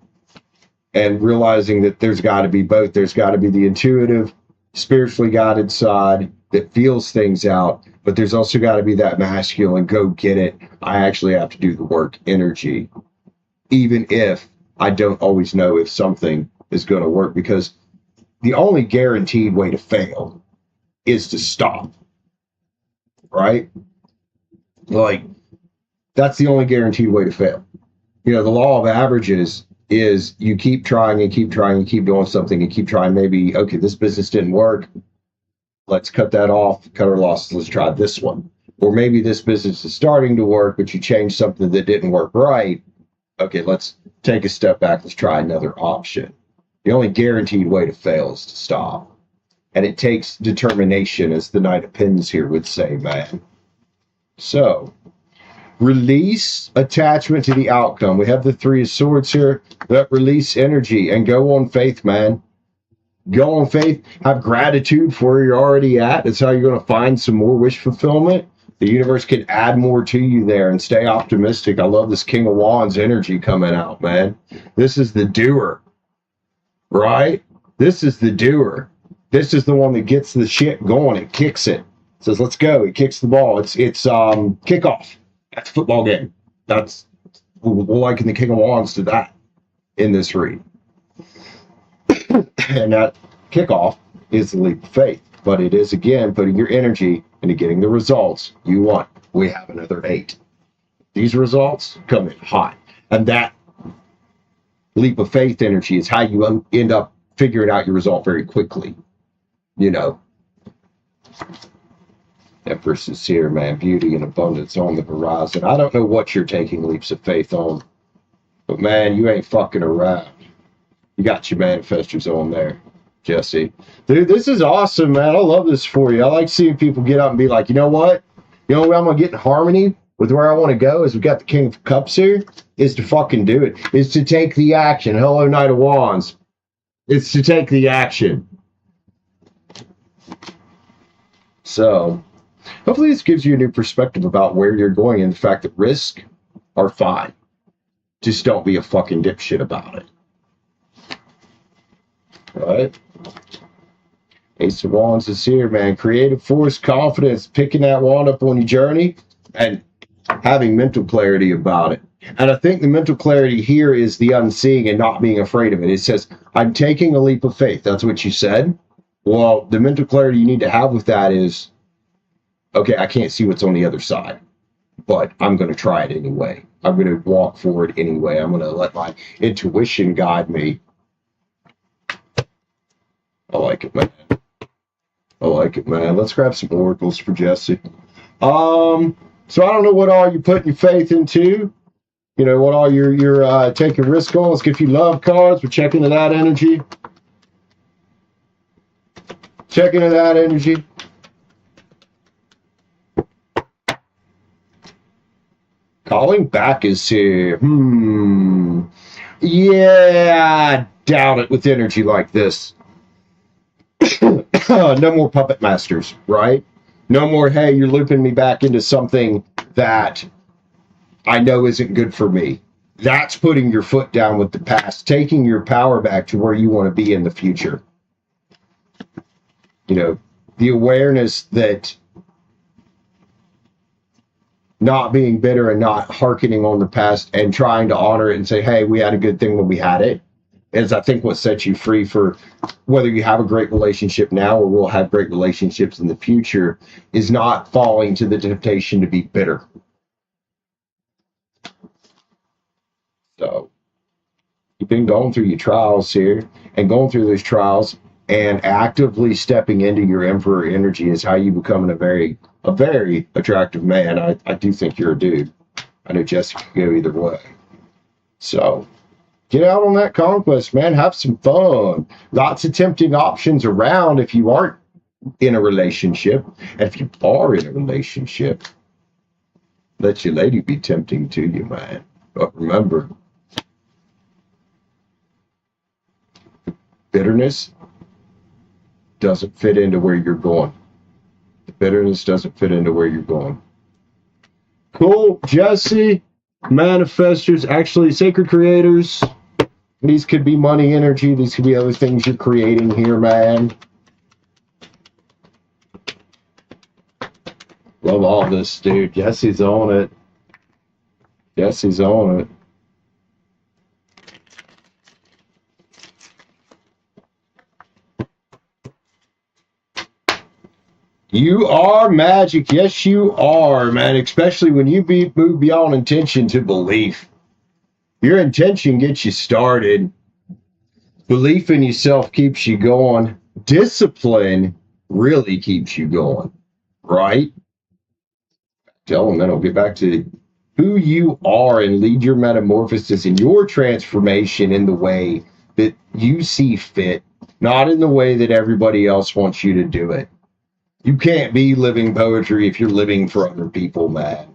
and realizing that there's got to be both. There's got to be the intuitive, spiritually guided side that feels things out, but there's also got to be that masculine, go get it. I actually have to do the work energy, even if I don't always know if something is going to work, because the only guaranteed way to fail is to stop, right? Like, that's the only guaranteed way to fail. The law of averages is you keep trying and keep trying and keep doing something and keep trying. Maybe, okay, this business didn't work. Let's cut that off, cut our losses. Let's try this one. Or maybe this business is starting to work, but you changed something that didn't work right. Okay, let's take a step back. Let's try another option. The only guaranteed way to fail is to stop. And it takes determination, as the Knight of Pens here would say, man. So, release attachment to the outcome. We have the 3 of Swords here. That release energy and go on faith, man. Go on faith. Have gratitude for where you're already at. That's how you're going to find some more wish fulfillment. The universe can add more to you there, and stay optimistic. I love this King of Wands energy coming out, man. This is the doer, right? This is the doer. This is the one that gets the shit going. It kicks it. Says, let's go. It kicks the ball. It's kickoff. That's a football game. That's, we'll liken the King of Wands to that in this read. And that kickoff is the leap of faith. But it is, again, putting your energy into getting the results you want. We have another 8. These results come in hot. And that leap of faith energy is how you end up figuring out your result very quickly. Empress is here, man. Beauty and abundance on the horizon. I don't know what you're taking leaps of faith on, but man, you ain't fucking around. You got your manifestors on there, Jesse. Dude, this is awesome, man. I love this for you. I like seeing people get up and be like, you know what? You know where I'm going to get in harmony with where I want to go is we got the King of Cups here, is to fucking do it. Is to take the action. Hello, Knight of Wands. It's to take the action. So, hopefully this gives you a new perspective about where you're going and the fact that risks are fine. Just don't be a fucking dipshit about it. Right? Ace of Wands is here, man. Creative force, confidence, picking that wand up on your journey, and having mental clarity about it. And I think the mental clarity here is the unseeing and not being afraid of it. It says, I'm taking a leap of faith. That's what you said. Well, the mental clarity you need to have with that is, okay, I can't see what's on the other side, but I'm going to try it anyway. I'm going to walk forward anyway. I'm going to let my intuition guide me. I like it, man. I like it, man. Let's grab some oracles for Jesse. So I don't know what all you're putting your faith into. You know, what all you're taking risk on. Let's get a few love cards. We're checking into that energy. Checking into that energy. Calling back is here. Yeah, I doubt it with energy like this. No more puppet masters, right? No more, hey, you're looping me back into something that I know isn't good for me. That's putting your foot down with the past, taking your power back to where you want to be in the future. You know, the awareness that not being bitter and not hearkening on the past and trying to honor it and say, hey, we had a good thing when we had it, is I think what sets you free for whether you have a great relationship now or will have great relationships in the future, is not falling to the temptation to be bitter. So you've been going through your trials here, and going through those trials and actively stepping into your emperor energy is how you become a very attractive man. I do think you're a dude. I know Jesse can go either way. So get out on that conquest, man. Have some fun. Lots of tempting options around if you aren't in a relationship. And if you are in a relationship, let your lady be tempting to you, man. But remember, bitterness doesn't fit into where you're going. The bitterness doesn't fit into where you're going. Cool, Jesse. Manifestors, actually sacred creators. These could be money energy. These could be other things you're creating here, man. Love all this, dude. Jesse's on it. Jesse's on it. You are magic. Yes, you are, man. Especially when you move beyond intention to belief. Your intention gets you started. Belief in yourself keeps you going. Discipline really keeps you going, right? Elemental, get back to who you are and lead your metamorphosis and your transformation in the way that you see fit, not in the way that everybody else wants you to do it. You can't be living poetry if you're living for other people, man.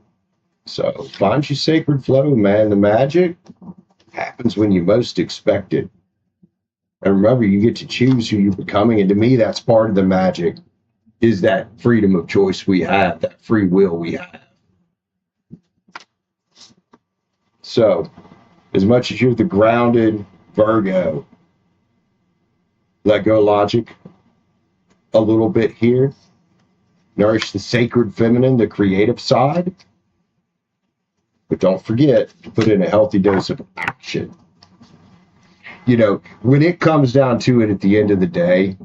So find your sacred flow, man. The magic happens when you most expect it. And remember, you get to choose who you're becoming. And to me, that's part of the magic, is that freedom of choice we have, that free will we have. So, as much as you're the grounded Virgo, let go logic a little bit here. Nourish the sacred feminine, the creative side. But don't forget to put in a healthy dose of action. You know, when it comes down to it at the end of the day,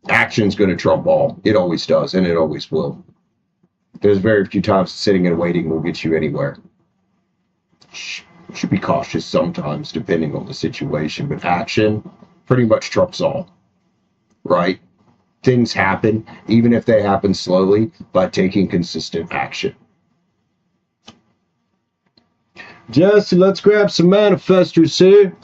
action's going to trump all. It always does, and it always will. There's very few times sitting and waiting will get you anywhere. You should be cautious sometimes, depending on the situation, but action pretty much trumps all, right? Things happen, even if they happen slowly, by taking consistent action. Jesse, let's grab some manifestors here.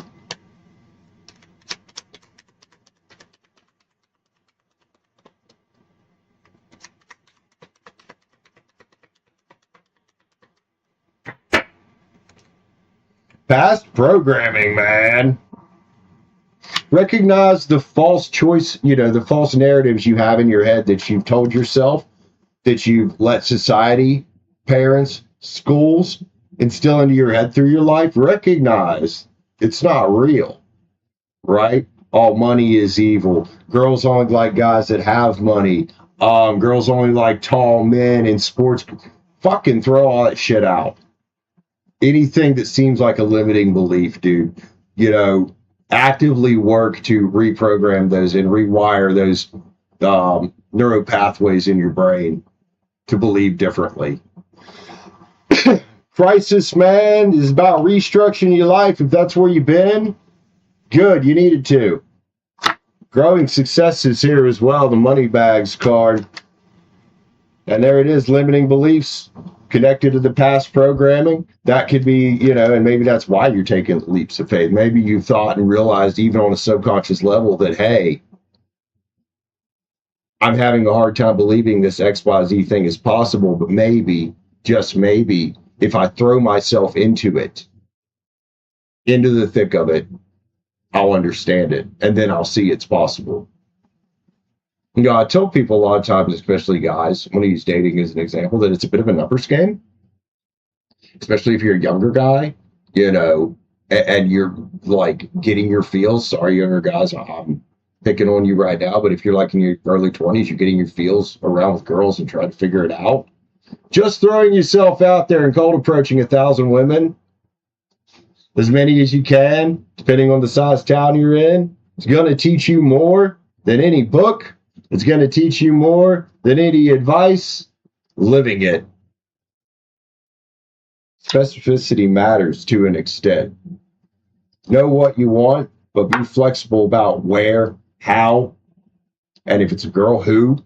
Past programming, man. Recognize the false choice, the false narratives you have in your head that you've told yourself, that you've let society, parents, schools instill into your head through your life. Recognize it's not real, right? all money is evil. Girls only like guys that have money. Girls only like tall men in sports. Fucking throw all that shit out. Anything that seems like a limiting belief, dude, actively work to reprogram those and rewire those neural pathways in your brain to believe differently. Crisis, man, is about restructuring your life. If that's where you've been, good, you needed to. Growing success is here as well, the money bags card. And there it is, limiting beliefs connected to the past programming. That could be, and maybe that's why you're taking leaps of faith. Maybe you thought and realized even on a subconscious level that, hey, I'm having a hard time believing this XYZ thing is possible, but maybe, just maybe, if I throw myself into it, into the thick of it, I'll understand it, and then I'll see it's possible. I tell people a lot of times, especially guys, when I use dating as an example, that it's a bit of a numbers game, especially if you're a younger guy, and you're like getting your feels. Sorry, younger guys, I'm picking on you right now, but if you're like in your early 20s, you're getting your feels around with girls and trying to figure it out. Just throwing yourself out there and cold approaching 1,000 women, as many as you can, depending on the size town you're in, it's going to teach you more than any book. It's going to teach you more than any advice. Living it. Specificity matters to an extent. Know what you want, but be flexible about where, how, and if it's a girl, who.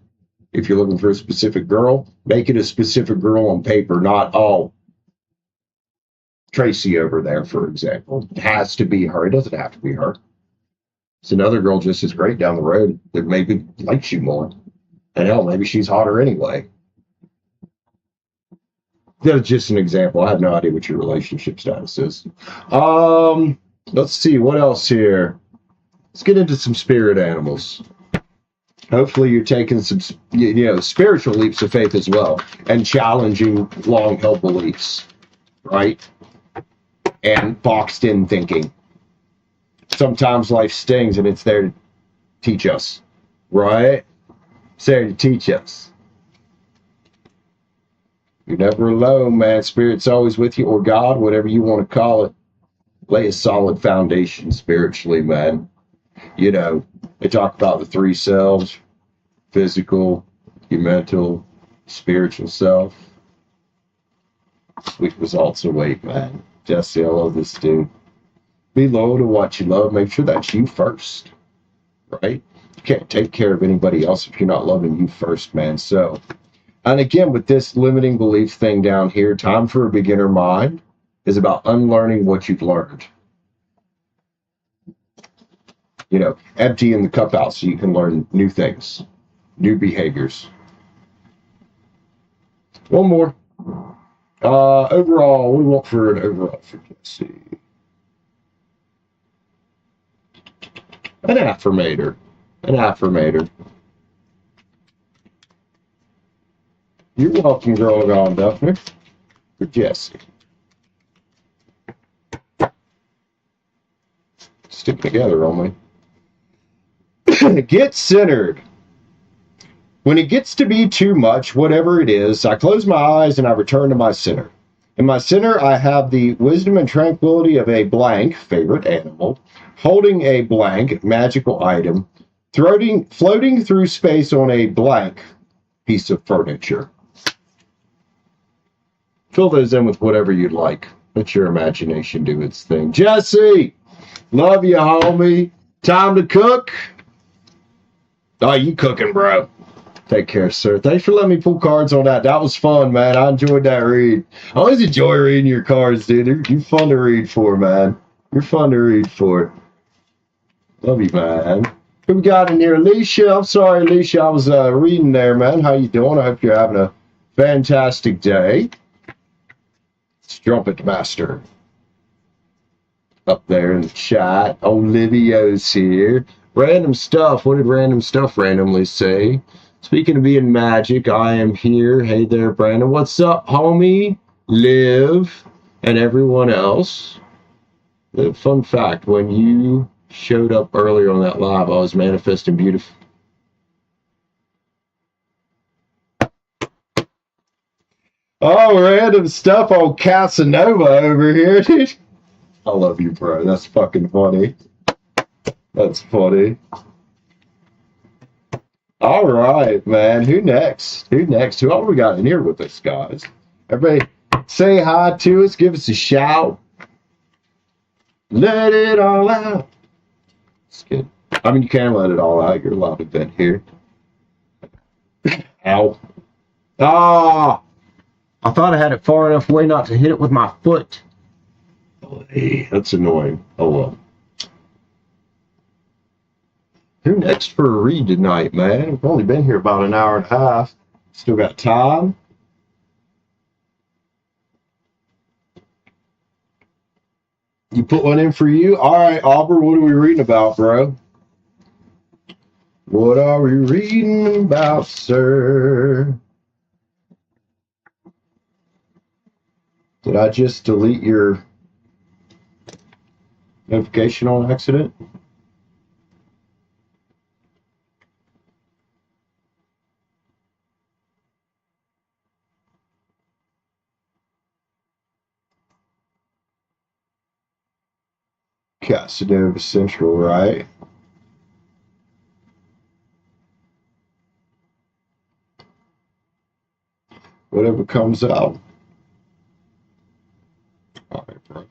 If you're looking for a specific girl, make it a specific girl on paper, not Tracy over there, for example. It has to be her. It doesn't have to be her. It's another girl just as great down the road that maybe likes you more. And hell, maybe she's hotter anyway. That's just an example. I have no idea what your relationship status is. Let's see, what else here? Let's get into some spirit animals. Hopefully you're taking some, spiritual leaps of faith as well and challenging long-held beliefs, right? And boxed-in thinking. Sometimes life stings and it's there to teach us, right? It's there to teach us. You're never alone, man. Spirit's always with you, or God, whatever you want to call it. Lay a solid foundation spiritually, man. They talk about the three selves: physical, your mental, spiritual self. Sweet results await, man. Jesse, I love this dude. Be loyal to what you love. Make sure that's you first, right? You can't take care of anybody else if you're not loving you first, man. So, and again, with this limiting belief thing down here, time for a beginner mind is about unlearning what you've learned. Emptying the cup out so you can learn new things, new behaviors. One more. Overall, we want for an overall frequency. An affirmator. You're welcome, Girl Gone Duffner. For Jesse. Stick together only. Get centered. When it gets to be too much, whatever it is, I close my eyes and I return to my center. In my center, I have the wisdom and tranquility of a blank, favorite animal, holding a blank, magical item, floating through space on a blank piece of furniture. Fill those in with whatever you'd like. Let your imagination do its thing. Jesse, love you, homie. Time to cook. Oh, you cooking, bro. Take care, sir. Thanks for letting me pull cards on that. That was fun, man. I enjoyed that read. I always enjoy reading your cards, dude. You're fun to read for, man. You're fun to read for. Love you, man. Who we got in here? Alicia. I'm sorry, Alicia. I was reading there, man. How you doing? I hope you're having a fantastic day. Strumpet Master. Up there in the chat. Olivia's here. Random stuff. What did random stuff randomly say? Speaking of being magic, I am here. Hey there, Brandon. What's up, homie? Liv and everyone else. The fun fact, when you showed up earlier on that live. I was manifesting beautiful. Oh, random stuff on Casanova over here, dude. I love you, bro. That's fucking funny. That's funny. All right, man. Who next? Who next? Who else we got in here with us, guys? Everybody say hi to us. Give us a shout. Let it all out. It's good. I mean, you can let it all out. You're allowed to vent here. Ow. Ah! I thought I had it far enough away not to hit it with my foot. Hey, that's annoying. Oh well. Who next for a read tonight, man? We've only been here about an hour and a half. Still got time. You put one in for you? All right, Aubrey, what are we reading about, bro? What are we reading about, sir? Did I just delete your notification on accident? Casanova Central, right? Whatever comes out. All right, bro.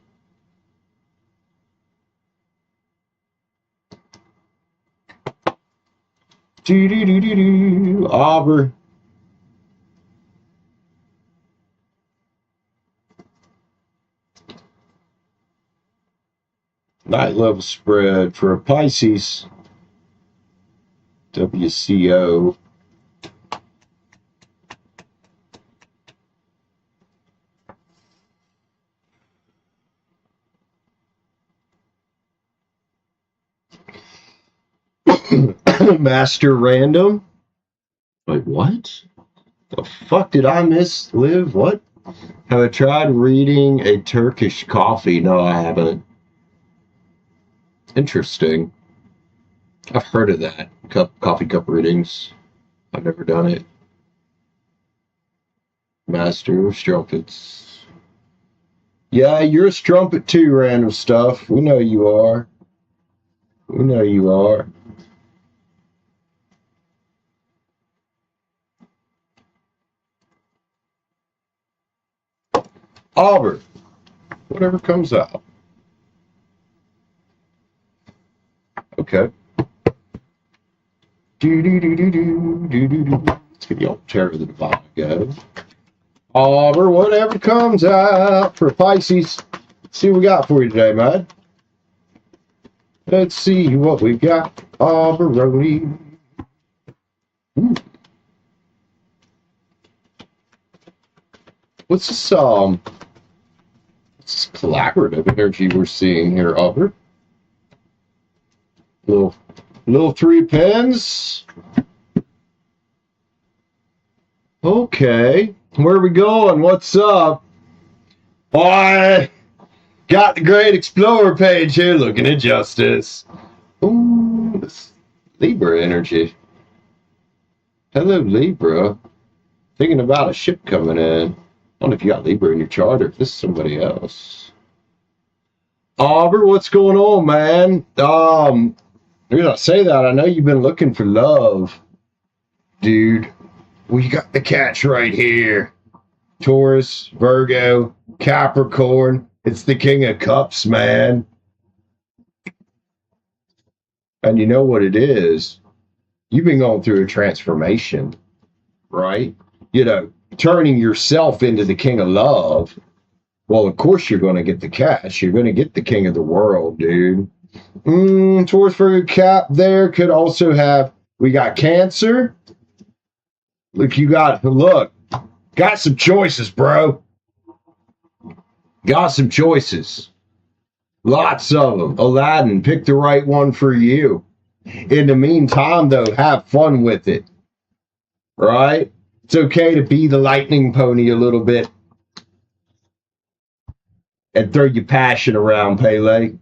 Do Aubrey. Night level spread for a Pisces. WCO. Master Random. Wait, what? The fuck did I miss? Live? What? Have I tried reading a Turkish coffee? No, I haven't. Interesting. I've heard of that. Coffee cup readings. I've never done it. Master of Strumpets. Yeah, you're a strumpet too, random stuff. We know you are. We know you are. Auburn. Whatever comes out. Okay. Let's get the old Terror of the Divine go. Auburn, whatever comes out for Pisces. Let's see what we got for you today, man. Let's see what we got. Auburn. What's this this collaborative energy we're seeing here, Auburn? Little 3 pins. Okay, where are we going? What's up? Oh, I got the Great Explorer page here looking at justice. Ooh, this Libra energy. Hello, Libra. Thinking about a ship coming in. I don't know if you got Libra in your chart or if this is somebody else. Aubrey, what's going on, man? The reason I say that, I know you've been looking for love, dude. We got the catch right here. Taurus, Virgo, Capricorn. It's the King of Cups, man. And you know what it is? You've been going through a transformation, right? You know, turning yourself into the King of Love. Well, of course you're going to get the cash. You're going to get the King of the World, dude. Taurus, Virgo, Cap there could also have, we got Cancer. Look, got some choices, bro. Got some choices. Lots of them. Aladdin, pick the right one for you. In the meantime, though, have fun with it. Right? It's okay to be the lightning pony a little bit. And throw your passion around, Pele.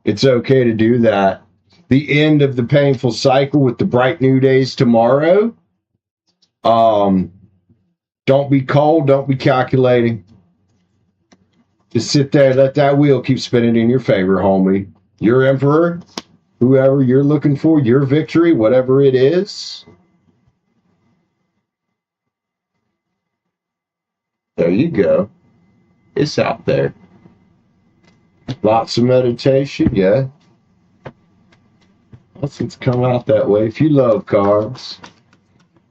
It's okay to do that. The end of the painful cycle with the bright new days tomorrow. Um, don't be cold. Don't be calculating. Just sit there. Let that wheel keep spinning in your favor, homie. Your emperor, whoever you're looking for, your victory, whatever it is. There you go. It's out there. Lots of meditation, yeah. It's come out that way. If you love cars.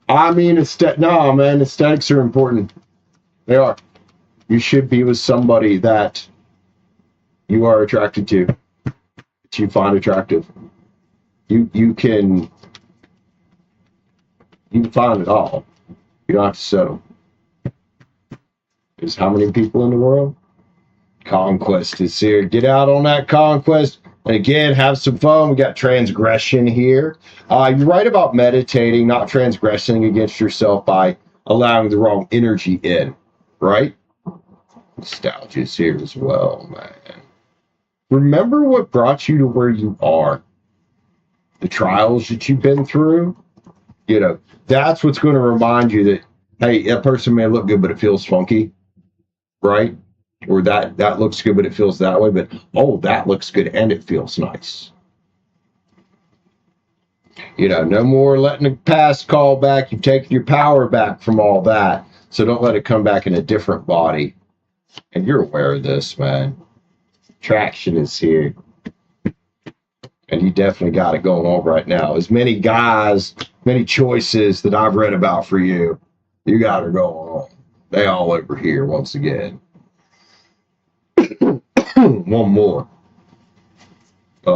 I mean, no, man, aesthetics are important. They are. You should be with somebody that you are attracted to, that you find attractive. You can find it all. You don't have to settle. There's how many people in the world? Conquest is here. Get out on that conquest. And again, have some fun. We got transgression here. You're right about meditating, not transgressing against yourself by allowing the wrong energy in, right? Nostalgia is here as well, man. Remember what brought you to where you are. The trials that you've been through. You know, that's what's going to remind you that, hey, that person may look good, but it feels funky, right? Or that looks good, but it feels that way. But, oh, that looks good and it feels nice. You know, no more letting the past call back. You've taken your power back from all that. So don't let it come back in a different body. And you're aware of this, man. Traction is here. And you definitely got it going on right now. As many guys, many choices that I've read about for you, you got it going on. They all over here once again. One more. We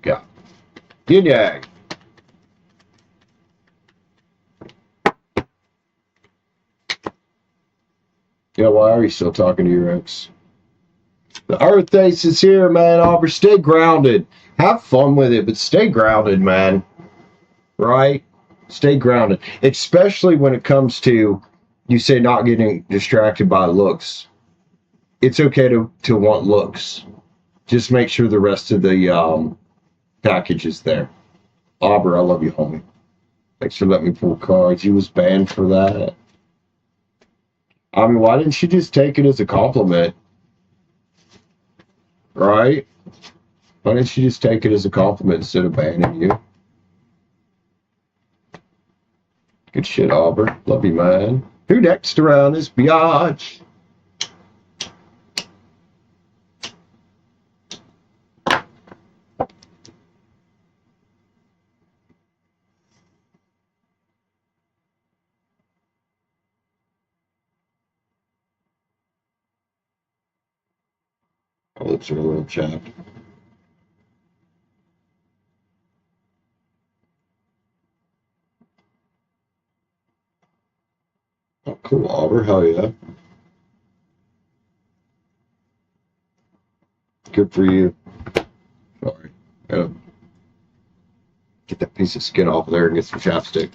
got yin yang. Yeah, why are you still talking to your ex? The Earth Ace is here, man. Aubrey, stay grounded. Have fun with it, but stay grounded, man. Right? Stay grounded. Especially when it comes to, you say, not getting distracted by looks. It's okay to want looks. Just make sure the rest of the package is there. Aubrey, I love you, homie. Thanks for letting me pull cards. You was banned for that. I mean, why didn't she just take it as a compliment? Right? Why didn't she just take it as a compliment instead of banning you? Good shit, Aubrey. Love you, man. Who next around this biatch? My lips are a little chapped. Oh, cool, Aubrey. Hell yeah. Good for you. Sorry. Gotta get that piece of skin off there and get some chapstick.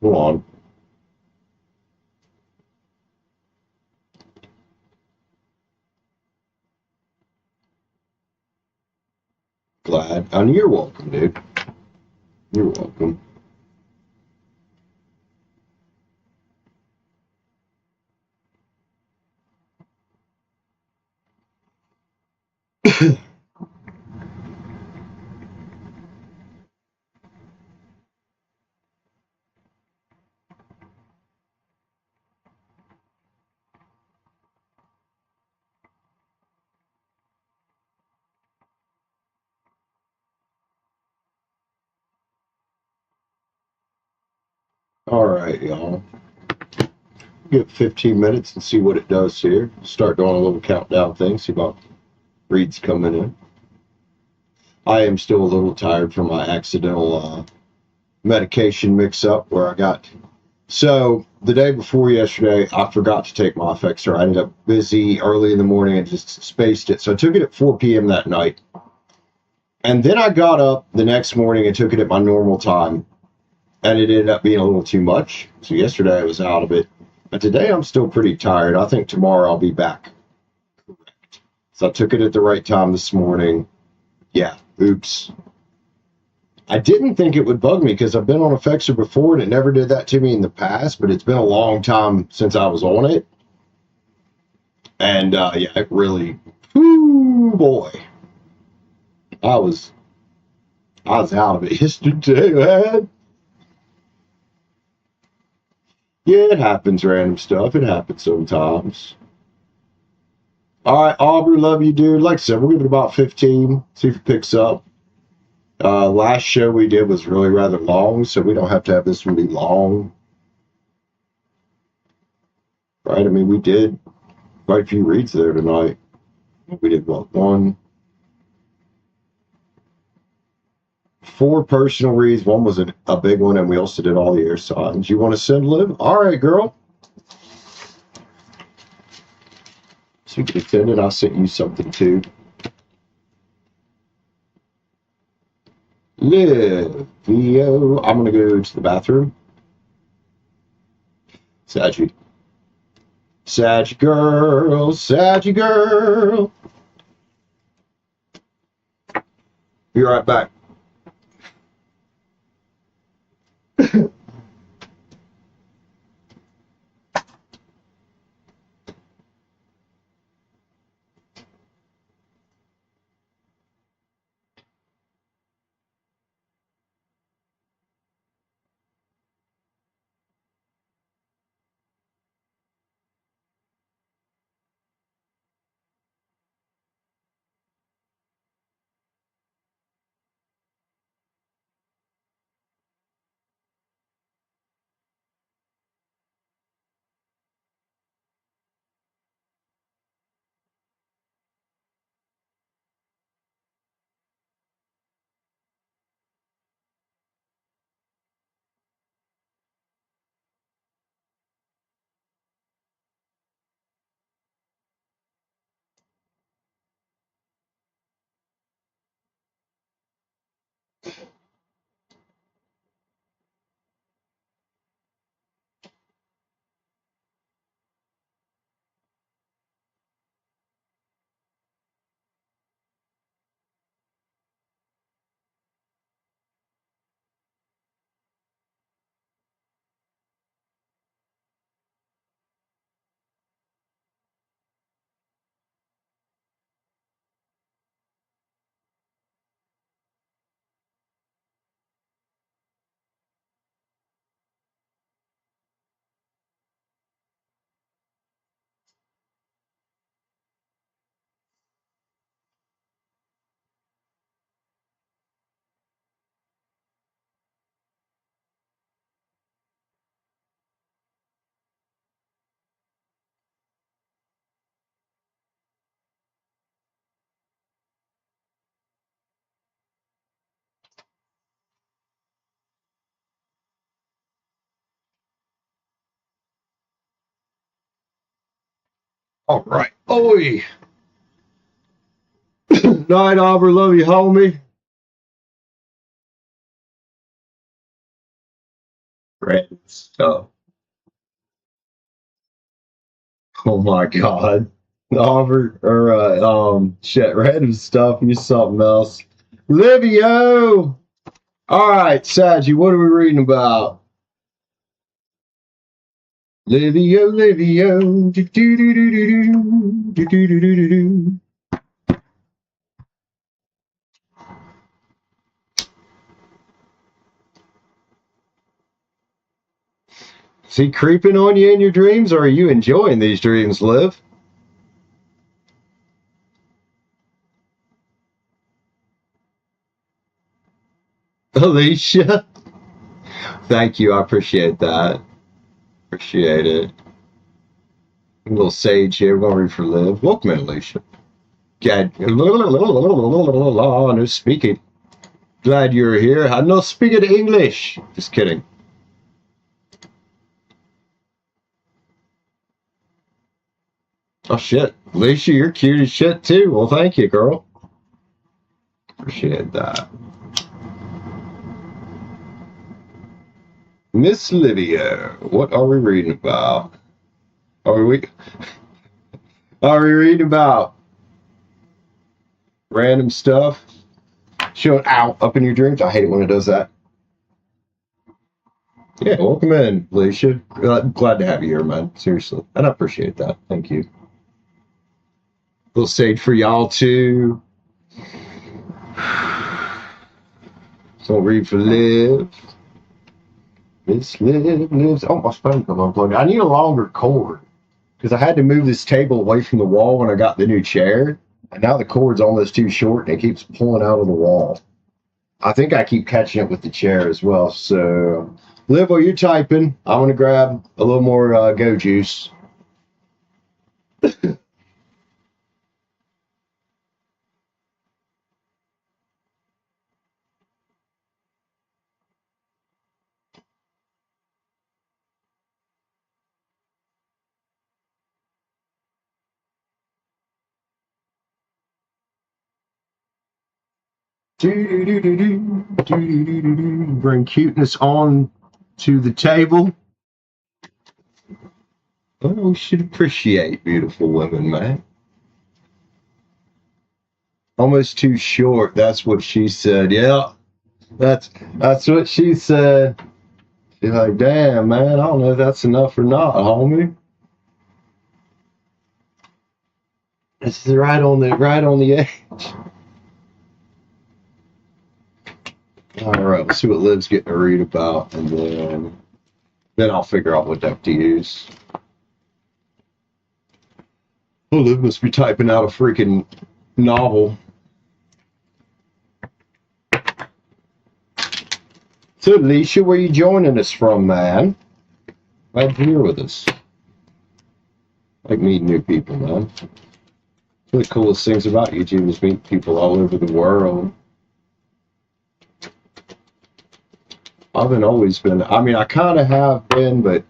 Go on. Glad. And you're welcome, dude. You're welcome. All right, y'all. Give 15 minutes and see what it does here. Start doing a little countdown thing, see about reads coming in. I am still a little tired from my accidental medication mix-up where I got... So, the day before yesterday, I forgot to take my Effexor. I ended up busy early in the morning and just spaced it. So I took it at 4 p.m. that night. And then I got up the next morning and took it at my normal time. And it ended up being a little too much. So yesterday I was out of it. But today I'm still pretty tired. I think tomorrow I'll be back. So I took it at the right time this morning. Yeah, oops. I didn't think it would bug me because I've been on Effexor before and it never did that to me in the past, but it's been a long time since I was on it. And yeah, it really, whoo, boy. I was out of it yesterday, man. Yeah, it happens, random stuff. It happens sometimes. All right, Aubrey, love you, dude. Like I said, we'll give it about 15, see if it picks up. Last show we did was really rather long, so we don't have to have this one be long. Right? I mean, we did quite a few reads there tonight. We did, what, 4 personal reads. One was a big one, and we also did all the air signs. You want to send, Liv? All right, girl. So you can send it. I sent you something, too. Liv, Theo. I'm going to go to the bathroom. Saggy. Saggy girl, Saggy girl. Be right back. All right. Oi. Night, Aubrey. Love you, homie. Random stuff. Oh my God. Aubrey, or shit, random stuff. You something else. Livio. All right, Saggy, what are we reading about? Livio, Livio. Do, do, do, do, do, do, do, do, do, do. Is he creeping on you in your dreams, or are you enjoying these dreams, Liv? Alicia? Thank you. I appreciate that. Appreciate it. A little sage here. We're going to read for Liv. Welcome in, Alicia. God. No speaking. Glad you're here. I no speaking English. Just kidding. Oh, shit. Alicia, you're cute as shit, too. Well, thank you, girl. Appreciate that. Miss Livia, what are we reading about? Are we reading about random stuff. Showing out up in your dreams. I hate it when it does that. Yeah, welcome in, Alicia. Glad to have you here, man. Seriously. And I appreciate that. Thank you. Little sage for y'all too. So read for Liv. Miss Liv lives. Oh, my phone come unplugged. I need a longer cord because I had to move this table away from the wall when I got the new chair. And now the cord's almost too short and it keeps pulling out of the wall. I think I keep catching up with the chair as well. So, Liv, while you're typing, I'm going to grab a little more Go Juice. Bring cuteness on to the table. Well, we should appreciate beautiful women, man. Almost too short. That's what she said. Yeah, that's what she said. She's like, damn, man, I don't know if that's enough or not, homie. This is right on the edge. All right, let's see what Liv's getting to read about, and then I'll figure out what deck to use. Oh, Liv must be typing out a freaking novel. So, Alicia, where you joining us from, man? Glad you're here with us. I like meeting new people, man. One of the coolest things about YouTube is meeting people all over the world. I mean, I kind of have been, but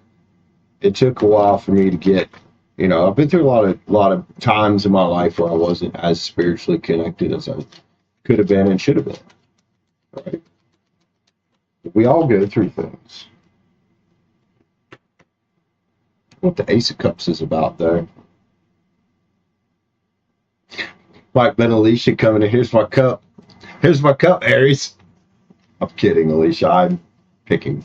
it took a while for me to get, I've been through a lot of times in my life where I wasn't as spiritually connected as I could have been and should have been. Right? We all go through things. What the Ace of Cups is about, though. Like Ben Alicia coming in. Here's my cup. Here's my cup, Aries. I'm kidding, Alicia. I'm picking.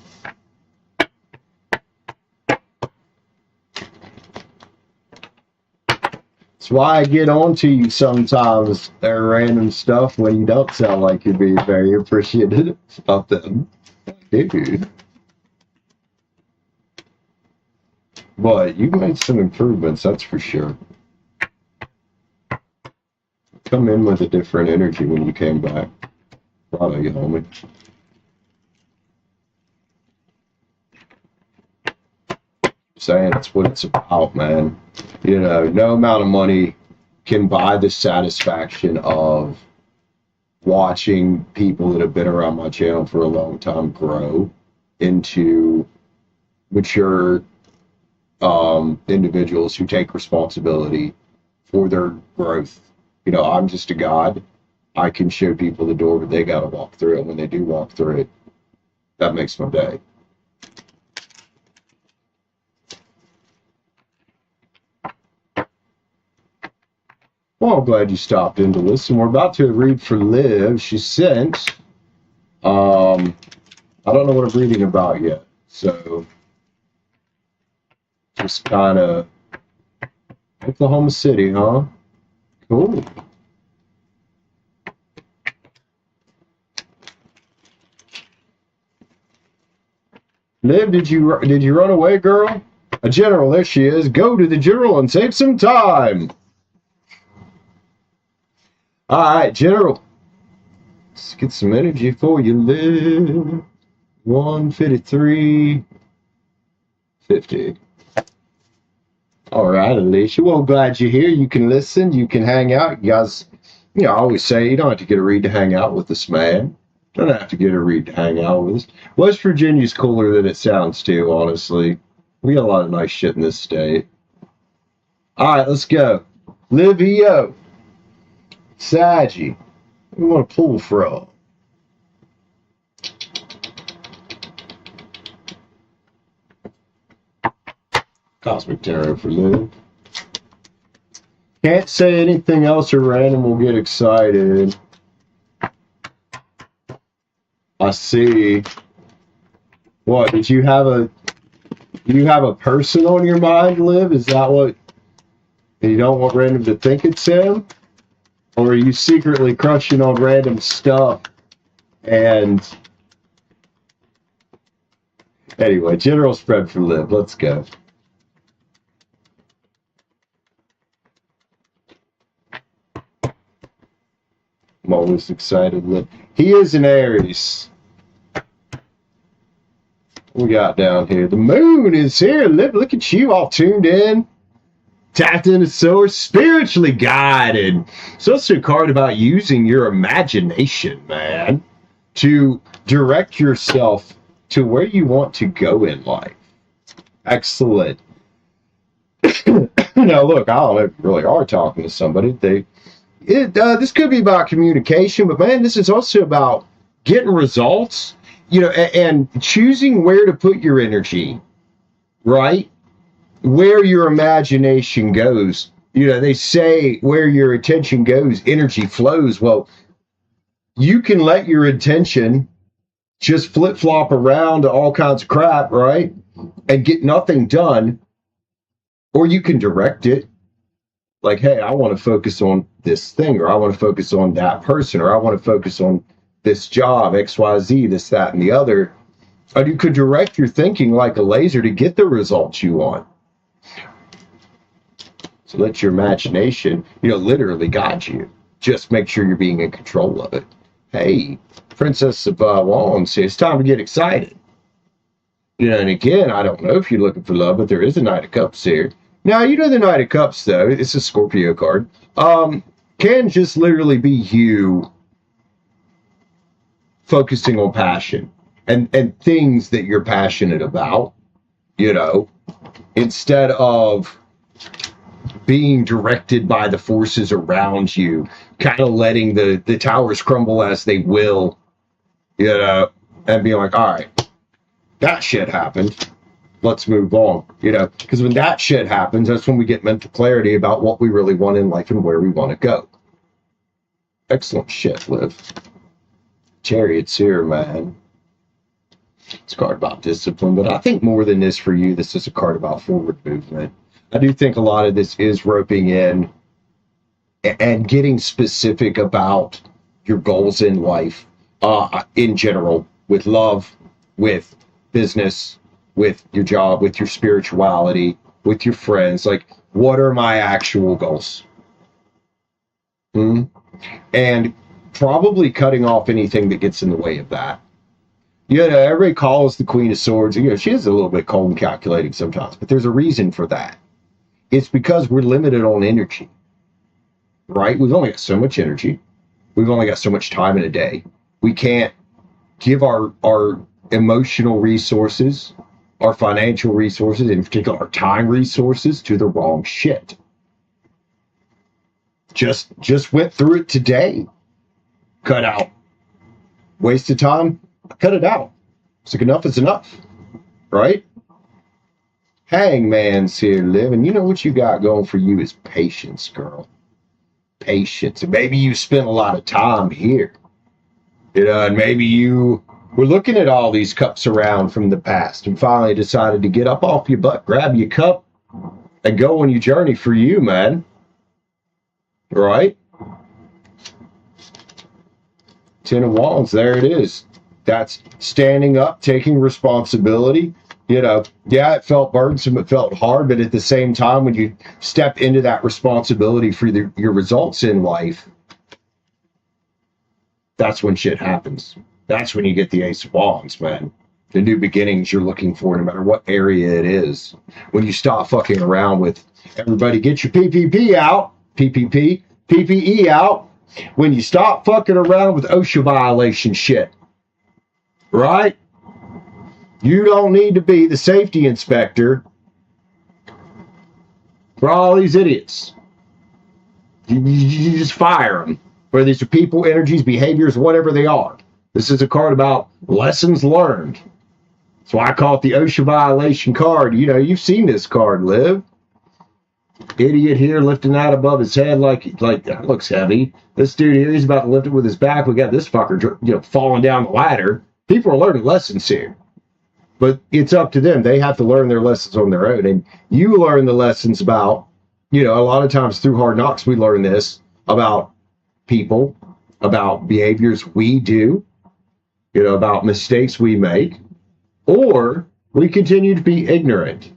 That's why I get on to you sometimes, that random stuff when you don't sound like you're being very appreciative of them. Dude. But you made some improvements, that's for sure. Come in with a different energy when you came back. Proud of you, homie. Saying that's what it's about, man. No amount of money can buy the satisfaction of watching people that have been around my channel for a long time grow into mature individuals who take responsibility for their growth. I'm just a god. I can show people the door, but they got to walk through it. When they do walk through it, that makes my day. Well, I'm glad you stopped in to listen. We're about to read for Liv. She sent, I don't know what I'm reading about yet. So, just kind of Oklahoma City, huh? Cool. Liv, did you run away, girl? A general, there she is. Go to the general and save some time. All right, general. Let's get some energy for you, Liv. 153.50. All right, Alicia. Well, glad you're here. You can listen. You can hang out. You guys, I always say you don't have to get a read to hang out with this man. Don't have to get a read to hang out with us. West Virginia's cooler than it sounds too, honestly. We got a lot of nice shit in this state. All right, let's go. Livio. Saggy. We want to pull from. Cosmic Tarot for Liv. Can't say anything else or random will get excited. I see. What, did you have a person on your mind, Liv? Is that what, you don't want random to think it's him? Or are you secretly crushing on random stuff? And anyway, general spread for Liv. Let's go. I'm always excited. Liv. He is an Aries. What we got down here? The moon is here. Liv, look at you, all tuned in. Tapped into source, spiritually guided. So it's a card about using your imagination, man, to direct yourself to where you want to go in life. Excellent. Now, look, I don't know if you really are talking to somebody. This could be about communication, but man, this is also about getting results, and choosing where to put your energy, right? Where your imagination goes. They say where your attention goes, energy flows. Well, you can let your attention just flip-flop around to all kinds of crap, right? And get nothing done. Or you can direct it. Like, hey, I want to focus on this thing, or I want to focus on that person, or I want to focus on this job, XYZ, this, that, and the other. Or you could direct your thinking like a laser to get the results you want. So let your imagination, literally guide you. Just make sure you're being in control of it. Hey, Princess of Wands says it's time to get excited. And again, I don't know if you're looking for love, but there is a Knight of Cups here. Now, the Knight of Cups, though, it's a Scorpio card, can just literally be you focusing on passion and things that you're passionate about, instead of being directed by the forces around you, kind of letting the towers crumble as they will, and being like, all right, that shit happened. Let's move on, because when that shit happens, that's when we get mental clarity about what we really want in life and where we want to go. Excellent shit, Liv. Chariot's here, man. It's a card about discipline, but I think more than this for you, this is a card about forward movement. I do think a lot of this is roping in and getting specific about your goals in life, in general, with love, with business, with your job, with your spirituality, with your friends. Like, what are my actual goals? And probably cutting off anything that gets in the way of that. Everybody calls the Queen of Swords. She is a little bit cold and calculating sometimes, but there's a reason for that. It's because we're limited on energy, right? We've only got so much energy. We've only got so much time in a day. We can't give our emotional resources, our financial resources, in particular our time resources, to the wrong shit. Just went through it today. Cut out. Waste of time? Cut it out. It's like enough is enough, right? Hangman's here, Liv, and you know what you got going for you is patience, girl. Patience. And maybe you spent a lot of time here. And maybe you were looking at all these cups around from the past and finally decided to get up off your butt, grab your cup, and go on your journey for you, man. Right? Ten of Wands, there it is. That's standing up, taking responsibility. Yeah, it felt burdensome, it felt hard, but at the same time, when you step into that responsibility for your results in life, that's when shit happens. That's when you get the Ace of Wands, man. The new beginnings you're looking for, no matter what area it is. When you stop fucking around with everybody, get your PPP out, PPE out. When you stop fucking around with OSHA violation shit, right? You don't need to be the safety inspector for all these idiots. You just fire them. Whether these are people, energies, behaviors, whatever they are. This is a card about lessons learned. That's why I call it the OSHA violation card. You've seen this card, Liv. Idiot here lifting that above his head like that looks heavy. This dude here, he's about to lift it with his back. We got this fucker, falling down the ladder. People are learning lessons here. But it's up to them. They have to learn their lessons on their own. And you learn the lessons about, a lot of times through Hard Knocks, we learn this about people, about behaviors we do, about mistakes we make, or we continue to be ignorant.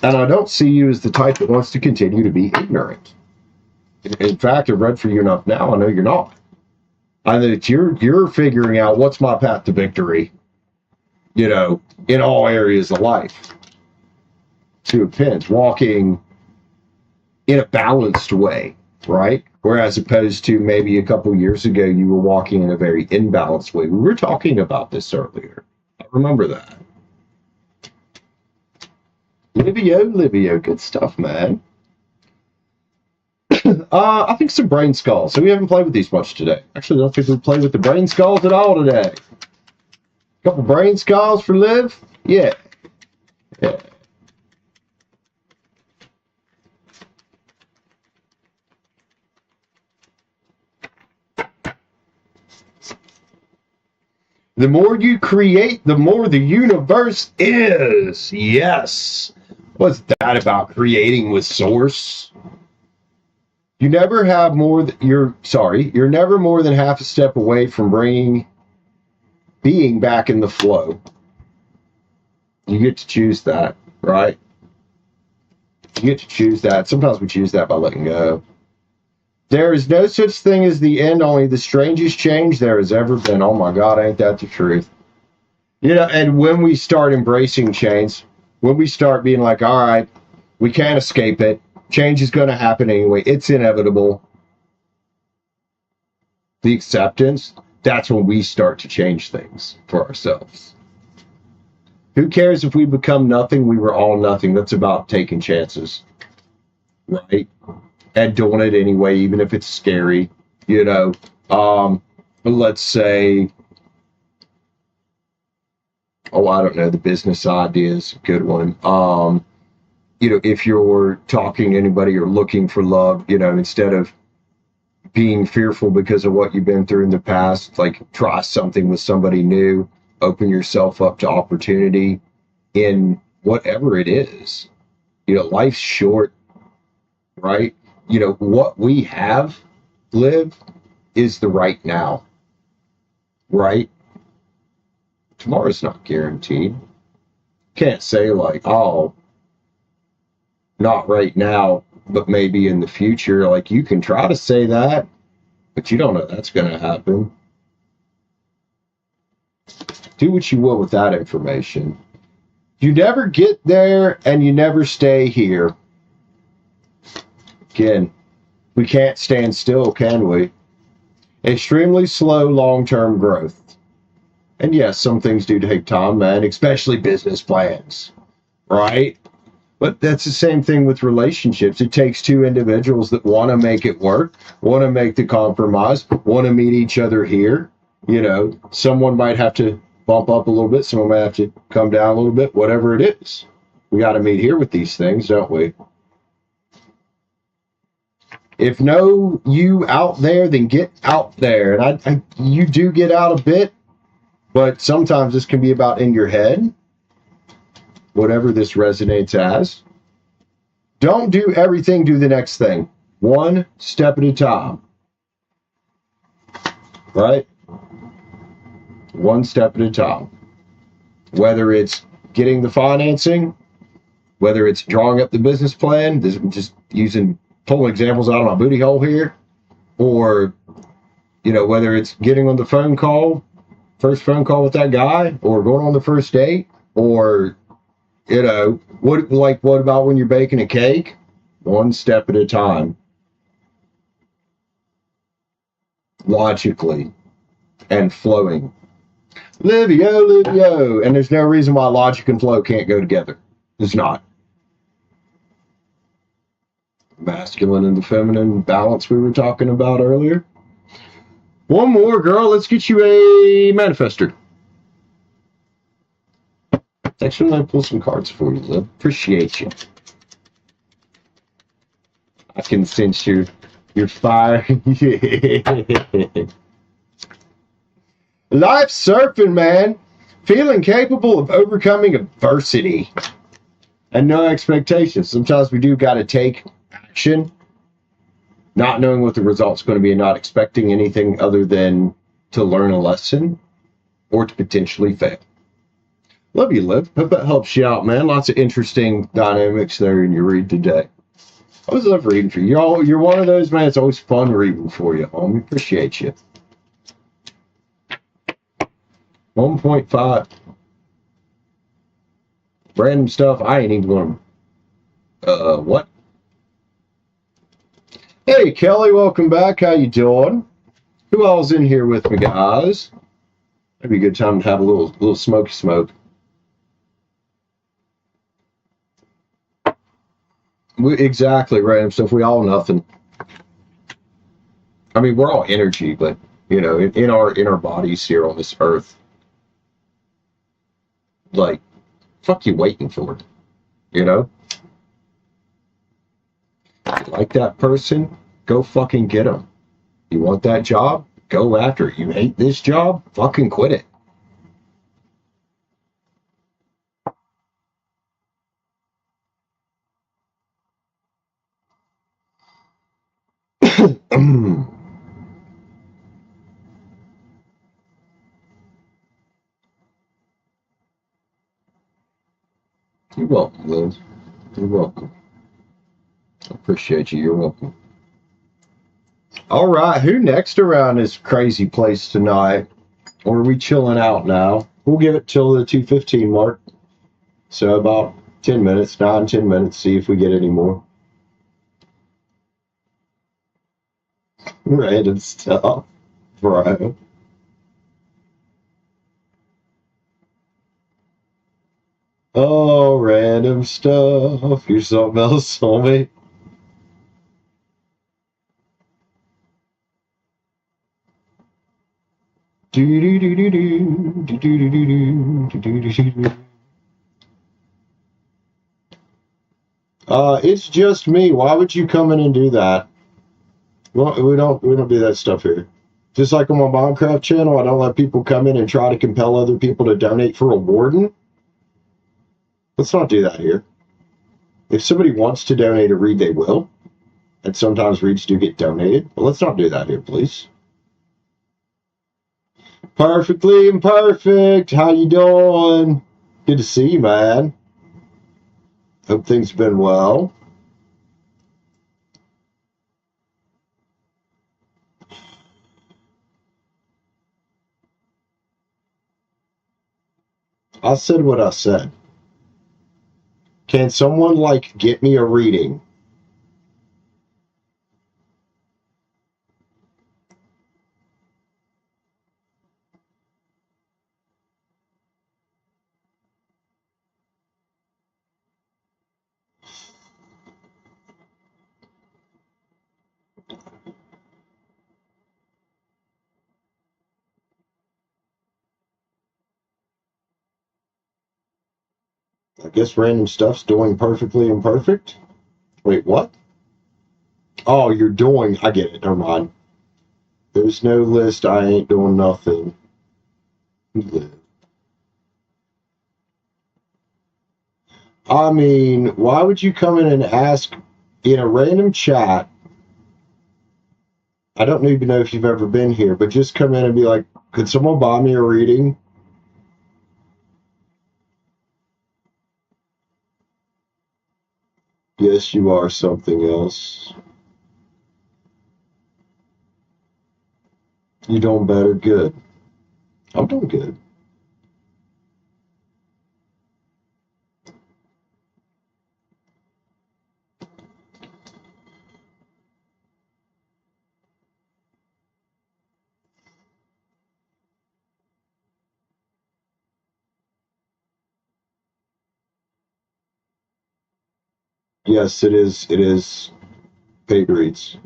And I don't see you as the type that wants to continue to be ignorant. In fact, I've read for you enough now, I know you're not. I know that you're figuring out what's my path to victory, in all areas of life. To depends, walking in a balanced way, right? Whereas opposed to maybe a couple years ago, you were walking in a very imbalanced way. We were talking about this earlier. I remember that. Livio, good stuff, man. I think some brain skulls. So we haven't played with these much today. Actually, I don't think we played with the brain skulls at all today. Couple brain skulls for Liv? Yeah. The more you create, the more the universe is. Yes. What's that about creating with source? You never have more. You're never more than half a step away from being back in the flow. You get to choose that, right? You get to choose that. Sometimes we choose that by letting go. There is no such thing as the end, only the strangest change there has ever been. Oh my God, ain't that the truth? And when we start embracing change, when we start being like, all right, we can't escape it. Change is going to happen anyway. It's inevitable. The acceptance, that's when we start to change things for ourselves. Who cares if we become nothing? We were all nothing. That's about taking chances, right? And doing it anyway, even if it's scary, let's say, I don't know, the business idea is a good one. If you're talking to anybody or looking for love, instead of being fearful because of what you've been through in the past, like try something with somebody new, open yourself up to opportunity in whatever it is. Life's short, right? What we have lived is the right now, right? Tomorrow's not guaranteed. Can't say like, oh, not right now, but maybe in the future. Like you can try to say that, but you don't know that's going to happen. Do what you will with that information. You never get there and you never stay here. Again, we can't stand still, can we? Extremely slow long-term growth. And yes, some things do take time, man, especially business plans, right? But that's the same thing with relationships. It takes two individuals that want to make it work, want to make the compromise, want to meet each other here. Someone might have to bump up a little bit. Someone might have to come down a little bit, whatever it is. We got to meet here with these things, don't we? If no you out there, then get out there. And you do get out a bit, but sometimes this can be about in your head, whatever this resonates as. Don't do everything, do the next thing. One step at a time. Right? One step at a time. Whether it's getting the financing, whether it's drawing up the business plan, just pulling examples out of my booty hole here, or, whether it's getting on the first phone call with that guy, or going on the first date, or, what about when you're baking a cake? One step at a time. Logically and flowing. Livio. And there's no reason why logic and flow can't go together. It's not. Masculine and the feminine balance we were talking about earlier. One more, girl. Let's get you a manifester. Next one, I'll pull some cards for you, Liv. Appreciate you. I can sense your fire. Life surfing, man. Feeling capable of overcoming adversity and no expectations. Sometimes we do got to take action, not knowing what the result's going to be and not expecting anything other than to learn a lesson or to potentially fail. Love you, Liv. Hope that helps you out, man. Lots of interesting dynamics there in your read today. I always love reading for you. You're one of those, man. It's always fun reading for you, homie. Appreciate you. 1.5. Random stuff. I ain't even going to... what? Hey, Kelly. Welcome back. How you doing? Who all's in here with me, guys? Maybe a good time to have a little smoky smoke. Exactly, random stuff. We all nothing. I mean, we're all energy, but you know, in our bodies here on this earth, like, fuck you waiting for? You know? You like that person? Go fucking get them. You want that job? Go after it. You hate this job? Fucking quit it. You're welcome, Liz. You're welcome. I appreciate you. You're welcome. All right, who next around this crazy place tonight? Or are we chilling out now? We'll give it till the 2:15 mark. So about 10 minutes, 9-10 minutes, see if we get any more. Random stuff, bro. Oh, random stuff. You're something else, homie. It's just me. Why would you come in and do that? Well, we don't do that stuff here. Just like on my Minecraft channel, I don't let people come in and try to compel other people to donate for a warden. Let's not do that here. If somebody wants to donate a read, they will. And sometimes reads do get donated. But let's not do that here, please. Perfectly imperfect. How you doing? Good to see you, man. Hope things have been well. I said what I said. Can someone, like, get me a reading? I guess random stuff's doing perfectly imperfect. Wait, what? Oh, you're doing... I get it. Never mind. There's no list. I ain't doing nothing. I mean, why would you come in and ask in a random chat? I don't even know if you've ever been here, but just come in and be like, could someone buy me a reading? Yes, you are something else. You doing better? Good. I'm doing good. Yes, it is. It is paid reads.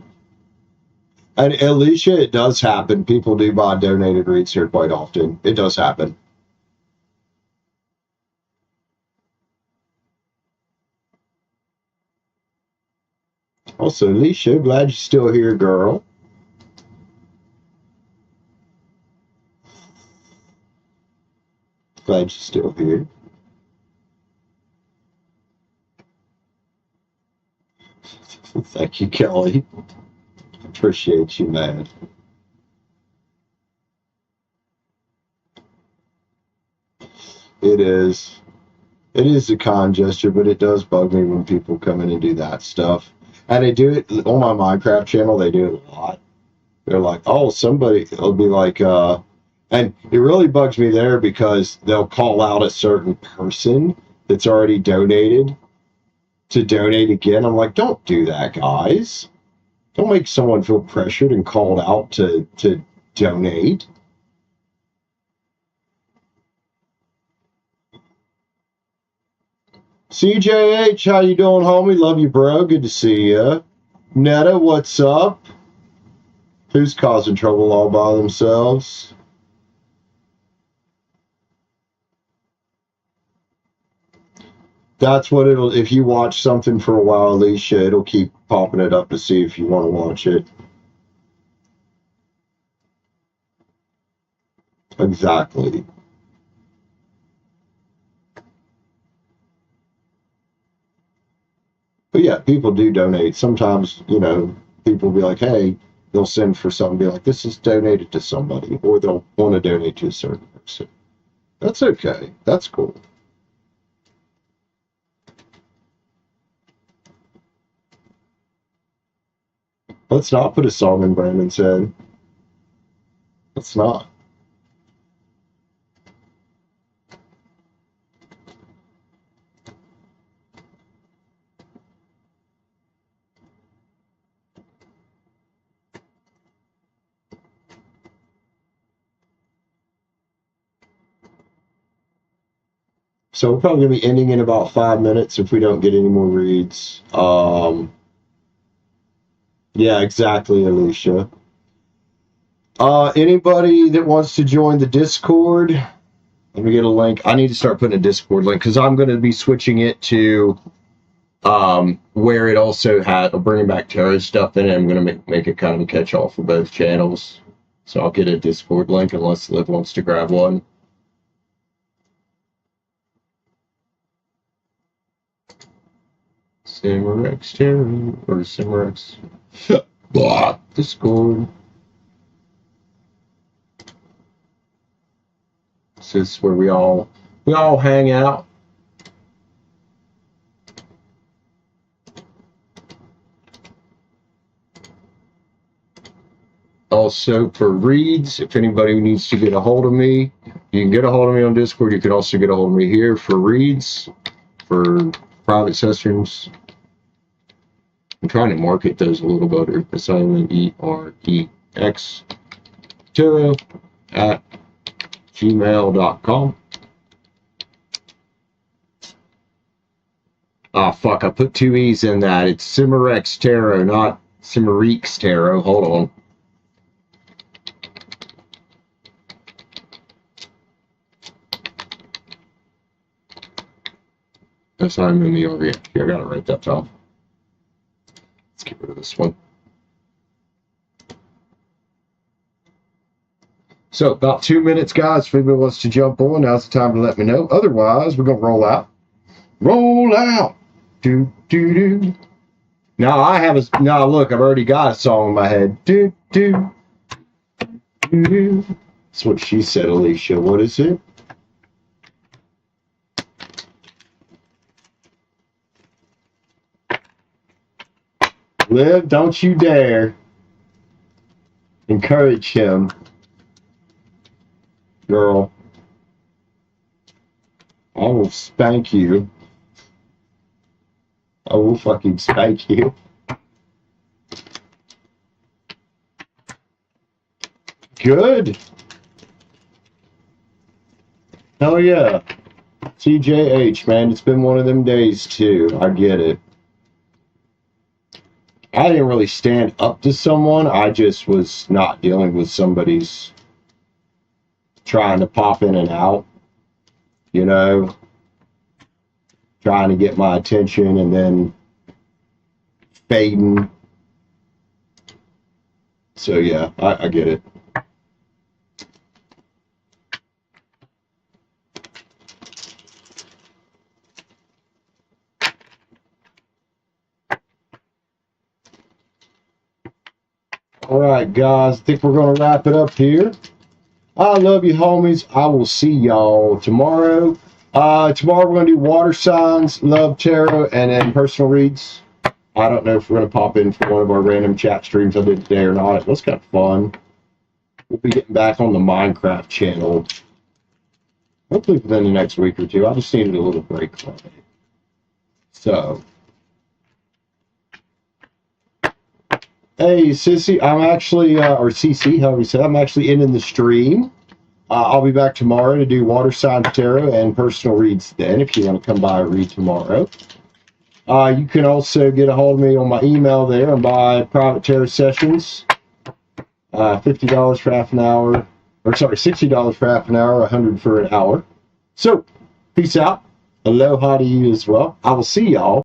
And Alicia, it does happen. People do buy donated reads here quite often. It does happen. Also, Alicia, glad you're still here, girl. Glad you're still here. Thank you, Kelly. Appreciate you, man. It is. It is a con gesture, but it does bug me when people come in and do that stuff. And they do it on my Minecraft channel. They do it a lot. They're like, oh, somebody will be like, and it really bugs me there because they'll call out a certain person that's already donated to donate again. I'm like, don't do that, guys. Don't make someone feel pressured and called out to donate. CJH, how you doing, homie? Love you, bro. Good to see ya. Netta, what's up? Who's causing trouble all by themselves? That's what it'll, if you watch something for a while, Alicia, it'll keep popping it up to see if you want to watch it. Exactly. But yeah, people do donate. Sometimes, you know, people will be like, hey, they'll send for something, be like, this is donated to somebody, or they'll want to donate to a certain person. That's okay. That's cool. Let's not put a song in Brandon's head. Let's not. So we're probably going to be ending in about 5 minutes if we don't get any more reads. Yeah, exactly, Alicia. Anybody that wants to join the Discord, let me get a link. I need to start putting a Discord link because I'm going to be switching it to where it also had, bringing back Terra stuff in it. I'm going to make it kind of a catch-all for both channels. So I'll get a Discord link unless Liv wants to grab one. Cimarex Terra or Cimarex blah Discord. This is where we all hang out. Also for reads, if anybody needs to get a hold of me, you can get a hold of me on Discord. You can also get a hold of me here for reads, for private sessions. I'm trying to market those a little better. SIMEREX Tarot at gmail.com. Ah, fuck, I put 2 E's in that. It's Cimarex Tarot, not Cimarex Tarot. Hold on. SIMEREX. Here, I gotta write that down. Let's get rid of this one. So about 2 minutes, guys. If anybody wants to jump on, now's the time to let me know. Otherwise, we're gonna roll out. Roll out. Do do do. Now I have a look. I've already got a song in my head. Do do do do. That's what she said, Alicia. What is it? Liv, don't you dare encourage him, girl. I will spank you. I will fucking spank you. Good. Hell yeah. CJH, man. It's been one of them days, too. I get it. I didn't really stand up to someone. I just was not dealing with somebody's trying to pop in and out, you know, trying to get my attention and then fading. So yeah, I get it. All right, guys, I think we're going to wrap it up here. I love you, homies. I will see y'all tomorrow. Tomorrow we're going to do water signs, love, tarot, and then personal reads. I don't know if we're going to pop in for one of our random chat streams I did today or not. It was kind of fun. We'll be getting back on the Minecraft channel. Hopefully within the next week or two. I just needed a little break from it. So. Hey, Sissy, I'm actually, or CC, however you say, I'm actually ending the stream. I'll be back tomorrow to do water signs, tarot, and personal reads then, if you want to come by and read tomorrow. You can also get a hold of me on my email there and buy private tarot sessions. $50 for half an hour, or sorry, $60 for half an hour, $100 for an hour. So, peace out. Aloha to you as well. I will see y'all